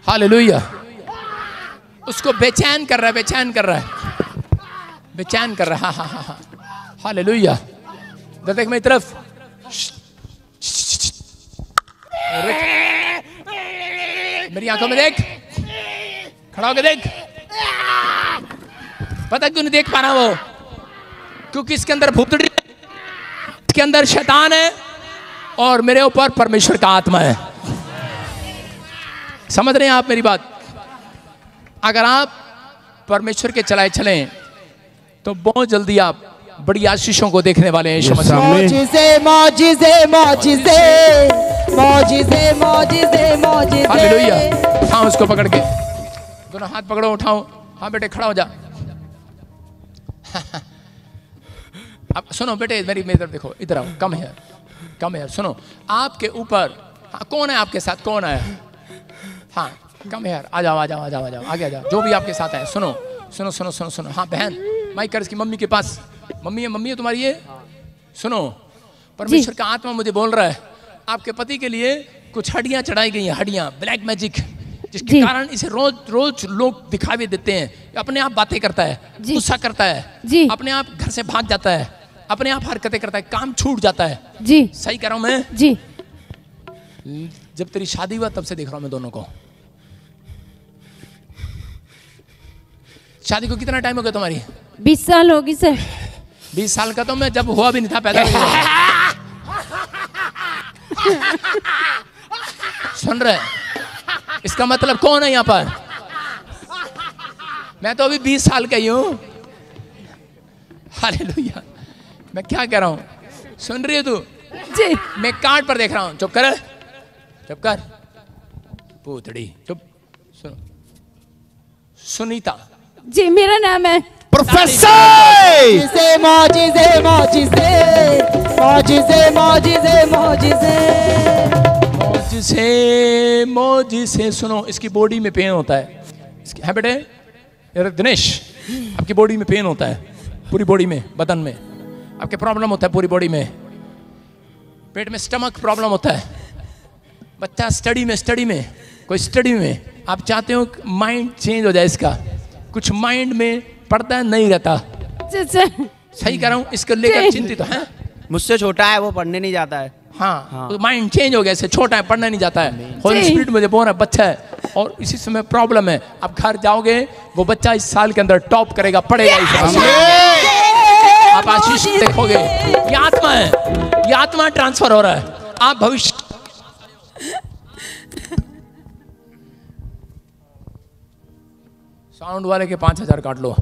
S1: हालेलुया। उसको बेचैन कर रहा है, बेचैन कर रहा है, बेचैन कर रहा है। हाँ हाँ हाँ, हालेलुया। देख मेरी तरफ। मेरी आंखों में देख, खड़ा होकर देख। पता क्यों नहीं देख पा रहा वो? क्योंकि इसके अंदर भूतड़ी, इसके अंदर शैतान है और मेरे ऊपर परमेश्वर का आत्मा है। समझ रहे हैं आप मेरी बात? अगर आप परमेश्वर के चलाए चलें तो बहुत जल्दी आप बड़ी आशीषों को देखने वाले हैं।
S4: मौजिज़े मौजिज़े मौजिज़े मौजिज़े मौजिज़े मौजिज़े।
S1: हालेलुया। हाँ, उसको पकड़ के दोनों हाथ पकड़ो, उठाओ। हाँ बेटे, खड़ा हो जा। अब सुनो बेटे, मेरी तरफ देखो, इधर आओ। कम है, कम है। सुनो, आपके ऊपर हाँ, कौन है आपके साथ? कौन है? हाँ, कम है। आ जाओ आ जाओ आ जाओ आ जाओ, आगे आ जाओ। जो भी आपके साथ है, सुनो सुनो सुनो सुनो सुनो। हाँ बहन, माइक कर इसकी मम्मी के पास। मम्मी है तुम्हारी ये? सुनो, परमेश्वर का आत्मा मुझे बोल रहा है आपके पति के लिए कुछ हड्डियां चढ़ाई गई हैं, हड्डियां, ब्लैक मैजिक, जिसके कारण इसे रोज रोज लोग दिखावे देते हैं। अपने आप बातें करता है, गुस्सा करता है, अपने आप घर से भाग जाता है, अपने आप हरकतें करता है, काम छूट जाता है।
S4: जी
S1: सही कह रहा हूं मैं?
S4: जी।
S1: जब तेरी शादी हुआ तब से देख रहा हूं मैं दोनों को। शादी को कितना टाइम हो गया तुम्हारी?
S4: 20 साल होगी सर।
S1: 20 साल का तो मैं जब हुआ भी नहीं था, पैदा भी नहीं हुआ। सुन रहे? इसका मतलब कौन है यहाँ पर? मैं तो अभी 20 साल का ही हूँ। हालेलुया। मैं क्या कह रहा हूँ, सुन रही है तू?
S4: जी।
S1: मैं कार्ड पर देख रहा हूँ। चुप कर, चुप कर पूतड़ी, चुप। सुनो, सुनीता
S4: जी मेरा नाम है।
S2: प्रोफेसर।
S4: मौजिज़े मौजिज़े मौजिज़े मौजिज़े मौजिज़े
S1: मौजिज़े मौजिज़े। सुनो, इसकी बॉडी में पेन होता है। है बेटे? यार दिनेश, आपकी बॉडी में पेन होता है, पूरी बॉडी में, बदन में आपके प्रॉब्लम होता है, पूरी बॉडी में। पेट में स्टमक प्रॉब्लम होता है। बच्चा स्टडी में कोई स्टडी में आप चाहते हो माइंड चेंज हो जाए इसका, कुछ माइंड में पढ़ता है, नहीं रहता। सही कह रहा हूँ? इसको लेकर चिंतित है।
S5: मुझसे छोटा है, वो पढ़ने नहीं जाता है।
S1: हाँ, तो माइंड चेंज हो गया, इससे छोटा है, पढ़ना नहीं जाता है। होली स्पिरिट मुझे बोल रहा है बच्चा है और इसी समय प्रॉब्लम है। आप घर जाओगे, वो बच्चा इस साल के अंदर टॉप करेगा, पढ़ेगा। आप आशीष देखोगे। ये आत्मा है, ये आत्मा ट्रांसफर हो रहा है। आप भविष्य साउंड वाले के 5000 काट लो।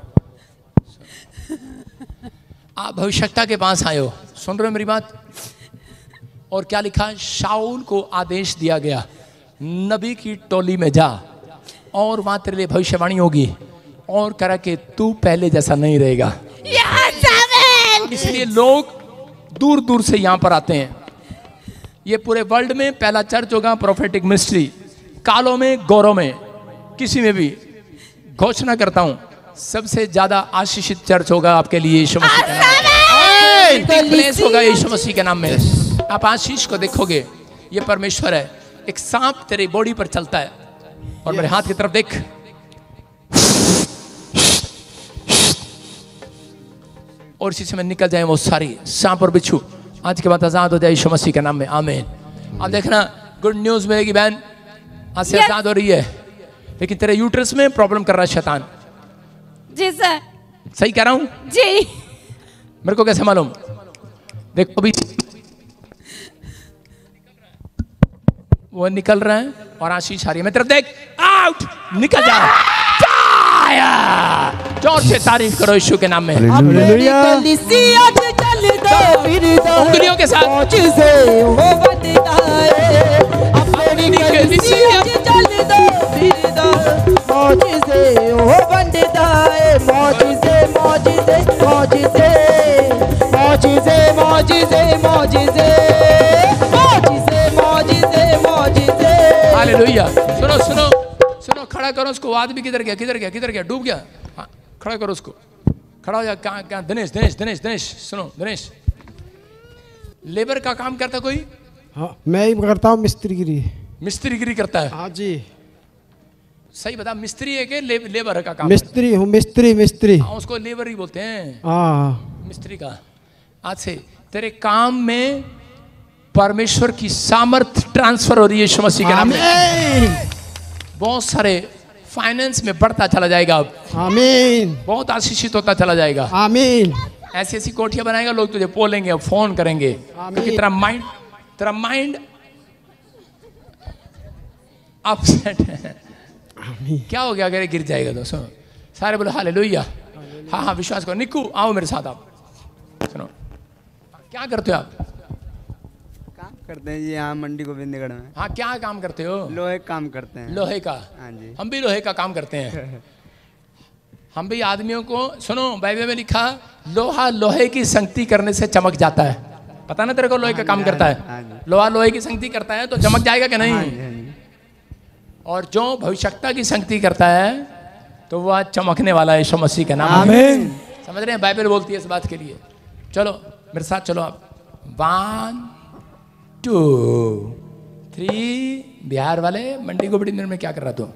S1: आप भविष्यता के पास आए हो। सुन रहे हो मेरी बात? और क्या लिखा? शाऊल को आदेश दिया गया, नबी की टोली में जा और वहां तेरे लिए भविष्यवाणी होगी और करा कि तू पहले जैसा नहीं रहेगा। इसलिए लोग दूर दूर से यहां पर आते हैं। ये पूरे वर्ल्ड में पहला चर्च होगा प्रोफेटिक मिनिस्ट्री, कालों में, गौरव में, किसी में भी। घोषणा करता हूं, सबसे ज्यादा आशीषित चर्च होगा आपके लिए यीशु मसीह के नाम में। प्लेस होगा यीशु मसीह के नाम में। आप आशीष को देखोगे, ये परमेश्वर है। एक सांप तेरे बॉडी पर चलता है और मेरे हाथ की तरफ देख, और इसी समय निकल जाए वो सारी सांप और बिच्छू आज के बाद आजाद हो जाए यीशु मसीह के नाम में, आमीन। अब देखना गुड न्यूज मिलेगी बहन, आज से आजाद हो रही है, लेकिन तेरे यूट्रस में प्रॉब्लम कर रहा है शैतान।
S4: जी सर।
S1: सही कह रहा हूं?
S4: जी।
S1: मेरे को कैसे मालूम? देखो अभी वो निकल रहा है और आशीष आ रही है, मैं तरफ देख, आउट, निकल जा, जोर से तारीफ करो यीशु के नाम में। उंगलियों के साथ हालेलुया। सुनो सुनो सुनो, खड़ा करो उसको। आदमी किधर गया, किधर गया, किधर गया, डूब गया? हाँ, खड़ा करो उसको, खड़ा हो जा। कहाँ कहाँ? दिनेश दिनेश दिनेश दिनेश, सुनो दिनेश, लेबर का काम करता कोई?
S6: हाँ, मैं ही करता हूँ मिस्त्रीगिरी।
S1: मिस्त्रीगिरी करता है?
S6: हाँ जी।
S1: सही बता, मिस्त्री है कि लेबर का काम?
S6: मिस्त्री हूँ, मिस्त्री मिस्त्री।
S1: हाँ, उसको लेबर ही बोलते हैं।
S6: हाँ,
S1: मिस्त्री का। आज से तेरे काम में परमेश्वर की सामर्थ ट्रांसफर हो रही है यीशु मसीह के नाम में। बहुत सारे फाइनेंस में बढ़ता चला जाएगा अब।
S6: आमीन।
S1: बहुत आशीषित होता चला जाएगा।
S6: आमीन।
S1: ऐसी ऐसी कोठियां बनाएगा, लोग तुझे बोलेंगे, फोन करेंगे, क्योंकि तेरा माइंड अपसेट है। क्या हो गया अगर गिर जाएगा तो? सुनो, सारे बोलो हालेलुया। हाँ हाँ, विश्वास करो। निक्कू आओ मेरे साथ। आप सुनो, क्या करते हो आप?
S3: काम करते हैं जी यहाँ मंडी गोविंदगढ़ में।
S1: हाँ, क्या काम करते हो?
S3: लोहे का काम करते हैं।
S1: लोहे का?
S3: हाँ जी।
S1: हम भी लोहे का काम करते हैं। हम भी आदमियों को, सुनो बाइबल में लिखा, लोहा लोहे की संगति करने से चमक जाता है। पता ना तेरे को लोहे का काम करता है? लोहा लोहे की संगति करता है तो चमक जाएगा कि नहीं? और जो भविष्यता की संगति करता है तो वह चमकने वाला है यीशु मसीह के नाम में।
S6: आमीन।
S1: समझ रहे हैं? बाइबल बोलती है इस बात के लिए। चलो मेरे साथ चलो आप। 1 2 3। बिहार वाले मंडी गोविंदगढ़ में क्या कर रहा तू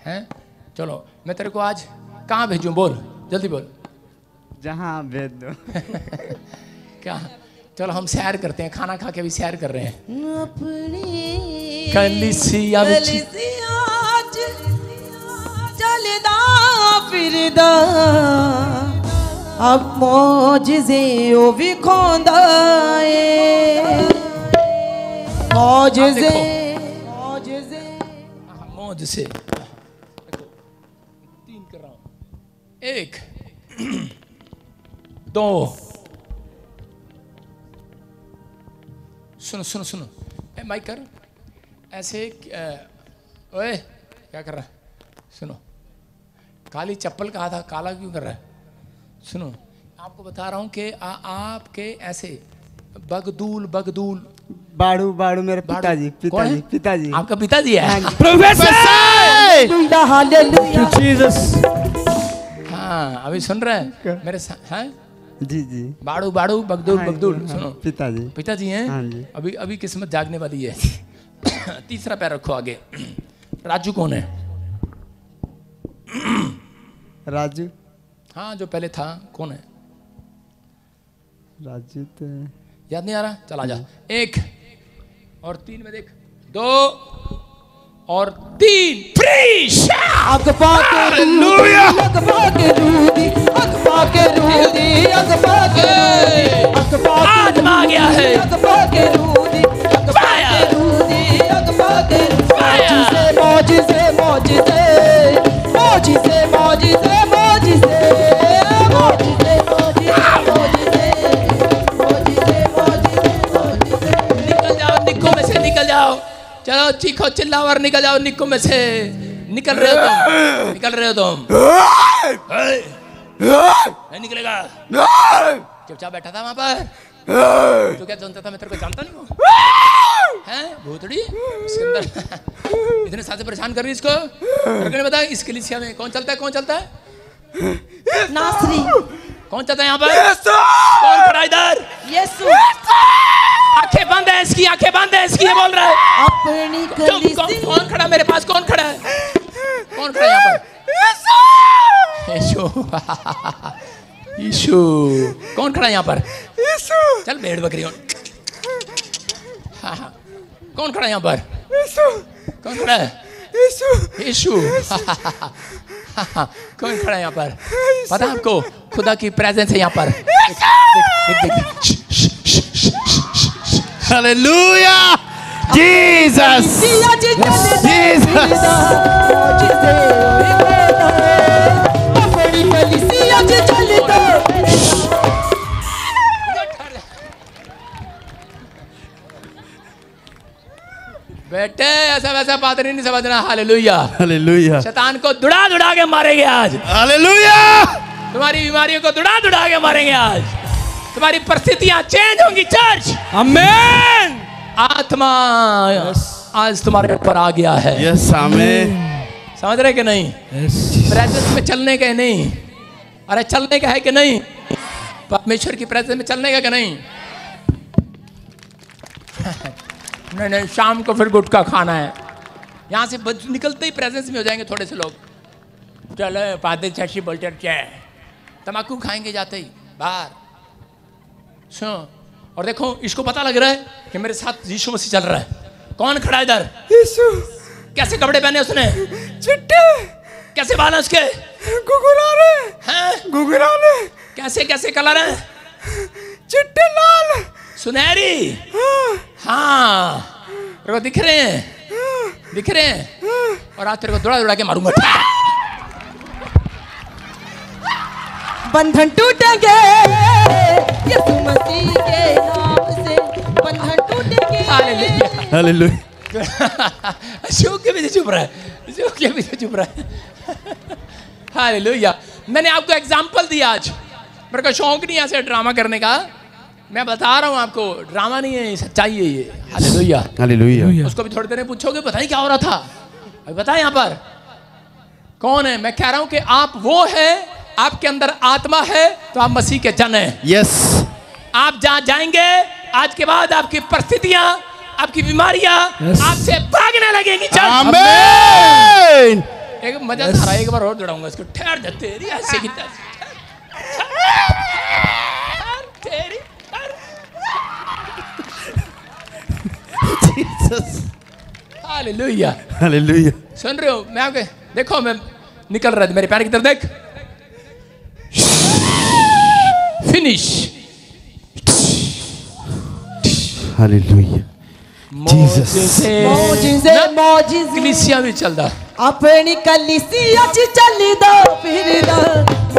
S1: हैं? चलो मैं तेरे को आज कहाँ भेजूं? बोल जल्दी बोल।
S3: जहाँ भेज दो।
S1: क्या? चलो हम सैर करते हैं, खाना खा के भी सैर कर रहे हैं। कलीसिया
S7: चलदा फिरदा अब मौजिज़े ओ विखोंदा ए मौजिज़े मौजिज़े
S1: मौज से। 3 कर रहा हूं। 1 2। सुनो सुनो सुनो, ए माइक कर ऐसे। ओए क्या कर रहा है? सुनो, काली चप्पल कहा था, काला क्यों कर रहा है? सुनो, आपको बता रहा हूं कि आपके ऐसे बगदूल बगदूल
S3: बाड़ू बाड़ू मेरे पिताजी।
S1: कौन है?
S3: पिताजी पिताजी।
S1: आपका पिताजी है? हाँ, अभी सुन रहे हैं मेरे साथ? हैं
S3: जी जी।
S1: बाड़ू बाड़ू बगदूल बगदूल। सुनो,
S3: पिताजी
S1: पिताजी हैं?
S3: हाँ जी।
S1: अभी अभी किस्मत जागने वाली है। तीसरा पैर रखो आगे। राजू कौन है?
S3: राजू।
S1: हाँ, जो पहले था कौन है?
S3: राजू तो
S1: याद नहीं आ रहा? चला जा। 1 और 3 में देख। 2 और 3 फ्री।
S7: अगपा के रूदी अगपा के रूदी अगपा के रूदी अगपा के अगपा
S1: आत्मा आ गया है।
S7: अगपा के रूदी अगपा के रूदी अगपा के मौजिज़े मौजिज़े मौजिज़े मौजिज़े मौजिज़े मौजिज़े मौजिज़े मौजिज़े मौजिज़े।
S1: निकल जाओ निक्को में से, निकल जाओ। चलो चीखो चिल्लाओ और निकल जाओ निक्को में से। निकल रहे हो तुम, निकल रहे हो तुम। नहीं निकलेगा। चुपचाप बैठा था वहां पर। तो क्या जानता था? मैं तेरे को जानता नहीं हूँ। हैं भूतड़ी इसके अंदर इतने साथ परेशान कर रही इसको। नहीं बता, इस कलीसिया में कौन चलता है? कौन चलता है?
S7: नासरी।
S1: कौन चलता है यहाँ पर? कौन खड़ा इधर?
S7: यीशु।
S1: आंखें बंद है इसकी, आंखें बंद है इसकी। ये बोल रहा है
S7: अपनी कलीसिया।
S1: कौन खड़ा मेरे पास? कौन खड़ा है? कौन खड़ा है यहाँ पर? यीशु। यीशु। कौन खड़ा है यहाँ पर? चल भेड़ बकरी हो। हाँ हाँ, कौन खड़ा है यहाँ पर? कौन खड़ा है? यीशु। कौन खड़ा है यहाँ पर? पता है आपको खुदा की प्रेजेंस है यहाँ पर।
S2: Hallelujah Jesus Jesus.
S1: बेटे ऐसा वैसा पादरी नहीं समझना। Hallelujah
S2: hallelujah.
S1: शैतान को दुड़ा दुड़ा के मारेंगे आज।
S2: हालेलुया।
S1: तुम्हारी बीमारियों को दुड़ा दुड़ा के मारेंगे आज। तुम्हारी परिस्थितियां चेंज होंगी चर्च।
S5: आमेन।
S1: आत्मा आज तुम्हारे ऊपर आ गया है।
S2: Yes amen.
S1: समझ रहे कि नहीं? प्रेजेंस में चलने का नहीं। अरे चलने का है कि नहीं? परमेश्वर की प्रेजेंस में चलने का कि नहीं? नहीं नहीं, शाम को फिर गुटखा खाना है। यहाँ से निकलते ही प्रेजेंस में हो जाएंगे थोड़े से लोग। चलो पादरी चाची बोलते तम्बाकू खाएंगे जाते ही बाहर। सुनो और देखो, इसको पता लग रहा है कि मेरे साथ यीशु मसीह चल रहा है। कौन खड़ा है इधर?
S3: यीशु।
S1: कैसे कपड़े पहने उसने?
S3: चिट्टे।
S1: कैसे बाल है उसके?
S3: गुगुराने।
S1: हैं?
S3: गुगुराने।
S1: कैसे कैसे कलर है?
S3: चिट्टे लाल।
S1: सुनहरी। हाँ तेरे को दिख रहे हैं? दिख रहे हैं? और आज तेरे को दौड़ा दौड़ा के मारूंगा।
S7: बंधन टूटेंगे यीशु मसीह के नाम से। बंधन टूटेंगे।
S1: Hallelujah
S2: hallelujah.
S1: अशोक के पीछे चुप रहा है। अशोक के पीछे चुप रहा है। हालेलुया। मैंने आपको एग्जाम्पल दिया आज। मेरे को शौक नहीं ऐसे ड्रामा करने का। मैं बता रहा हूँ आपको, ड्रामा नहीं है, सच्चाई है ये। Hallelujah
S2: hallelujah.
S1: उसको भी थोड़ी देर में पूछोगे पता नहीं क्या हो रहा था। अभी बता यहाँ पर कौन है? मैं कह रहा हूँ कि आप वो है, आपके अंदर आत्मा है तो आप मसीह के जन हैं।
S2: यस।
S1: आप जहाँ जाएंगे आज के बाद आपकी परिस्थितियां, आपकी बीमारियां आपसे भागने लगेंगी।
S2: आमीन।
S1: एक मजा आ रहा है, एक बार और दौड़ाऊंगा इसको। ठहर जा तेरी ऐसे की तेरी। Hallelujah
S2: hallelujah.
S1: सुन रहे हो? मैं आपके देखो, मैं निकल रहा था, मेरे पैर की तरफ देख। फिनिश।
S2: Hallelujah Jesus.
S7: मौजिज़े मौजिज़े
S1: कलीसिया भी चलदा।
S7: अपनी कलीसिया च चली दो फिर दो।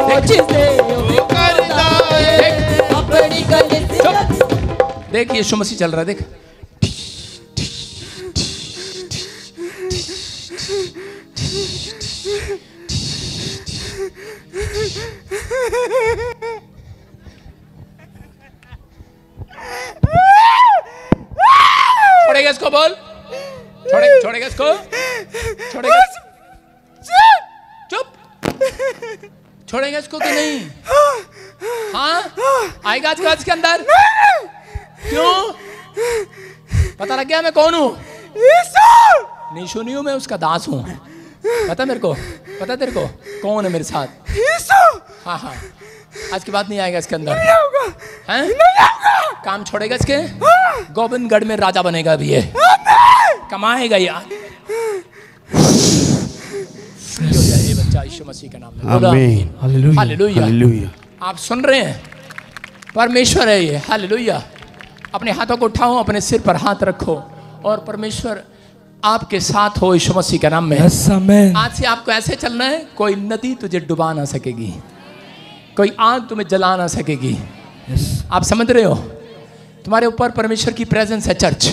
S7: मौजिज़े कर दो अपनी कलीसिया।
S1: देख यीशु मसीह चल रहा है, देख। छोड़ेगा इसको? बोल। छोड़ेगा इसको? छोड़ेगा? चुप। छोड़ेगा इसको कि नहीं? हाँ आएगा आज के अंदर? क्यों? पता लग गया मैं कौन हूँ? यीशु नहीं हूँ मैं, उसका दास हूँ। पता मेरे को? पता तेरे को कौन है मेरे साथ? हाँ हाँ, आज की बात नहीं आएगा इसके अंदर। हैं? काम छोड़ेगा इसके? गोविंदगढ़ में राजा बनेगा अभी ये। कमाएगा यार। ये बच्चा यीशु मसीह के नाम में।
S2: आमीन।
S1: हालेलुया।
S2: हालेलुया।
S1: आप सुन रहे हैं? परमेश्वर है ये। हालेलुया। अपने हाथों को उठाओ, अपने सिर पर हाथ रखो और परमेश्वर आपके साथ हो यीशु मसीह के नाम में। आज से आपको ऐसे चलना है, कोई नदी तुझे डुबा ना सकेगी, कोई आग तुम्हें जला ना सकेगी। आप समझ रहे हो? तुम्हारे ऊपर परमेश्वर की प्रेजेंस है चर्च।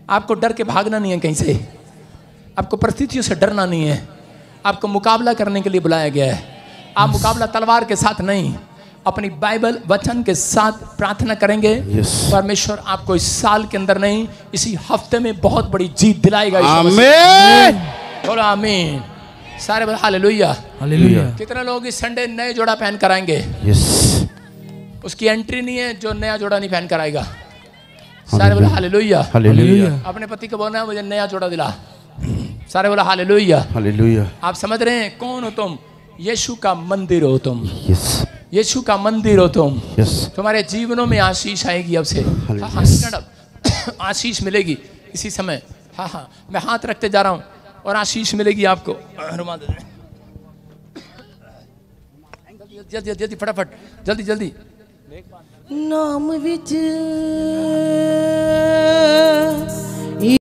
S1: आपको डर के भागना नहीं है कहीं से, आपको परिस्थितियों से डरना नहीं है, आपको मुकाबला करने के लिए बुलाया गया है। आप मुकाबला तलवार के साथ नहीं, अपनी बाइबल वचन के साथ प्रार्थना करेंगे। परमेश्वर आपको इस साल के अंदर नहीं, इसी हफ्ते में बहुत बड़ी जीत दिलाएगा।
S2: आमीन।
S1: बोलो आमीन। सारे बोलो हालेलुया।
S2: हालेलुया।
S1: कितने लोग इस संडे नए जोड़ा पहन कर आएंगे? उसकी एंट्री नहीं है जो नया जोड़ा नहीं पहन कर आएगा। सारे बोलो हालेलुया।
S2: हालेलुया।
S1: अपने पति को बोलना है मुझे नया जोड़ा दिला। सारे बोलो हालेलुया।
S2: हालेलुया।
S1: आप समझ रहे हैं कौन हो तुम? यीशु का मंदिर हो तुम।
S2: यस।
S1: यीशु का मंदिर हो तुम।
S2: यस।
S1: तुम्हारे जीवनों में आशीष आएगी अब से। हाँ हाँ, stand up। आशीष मिलेगी इसी समय। हाँ हाँ, मैं हाथ रखते जा रहा हूँ और आशीष मिलेगी आपको। रुमाल दे दें। जल्दी जल्दी फटाफट, जल्दी जल्दी।
S7: नाम विच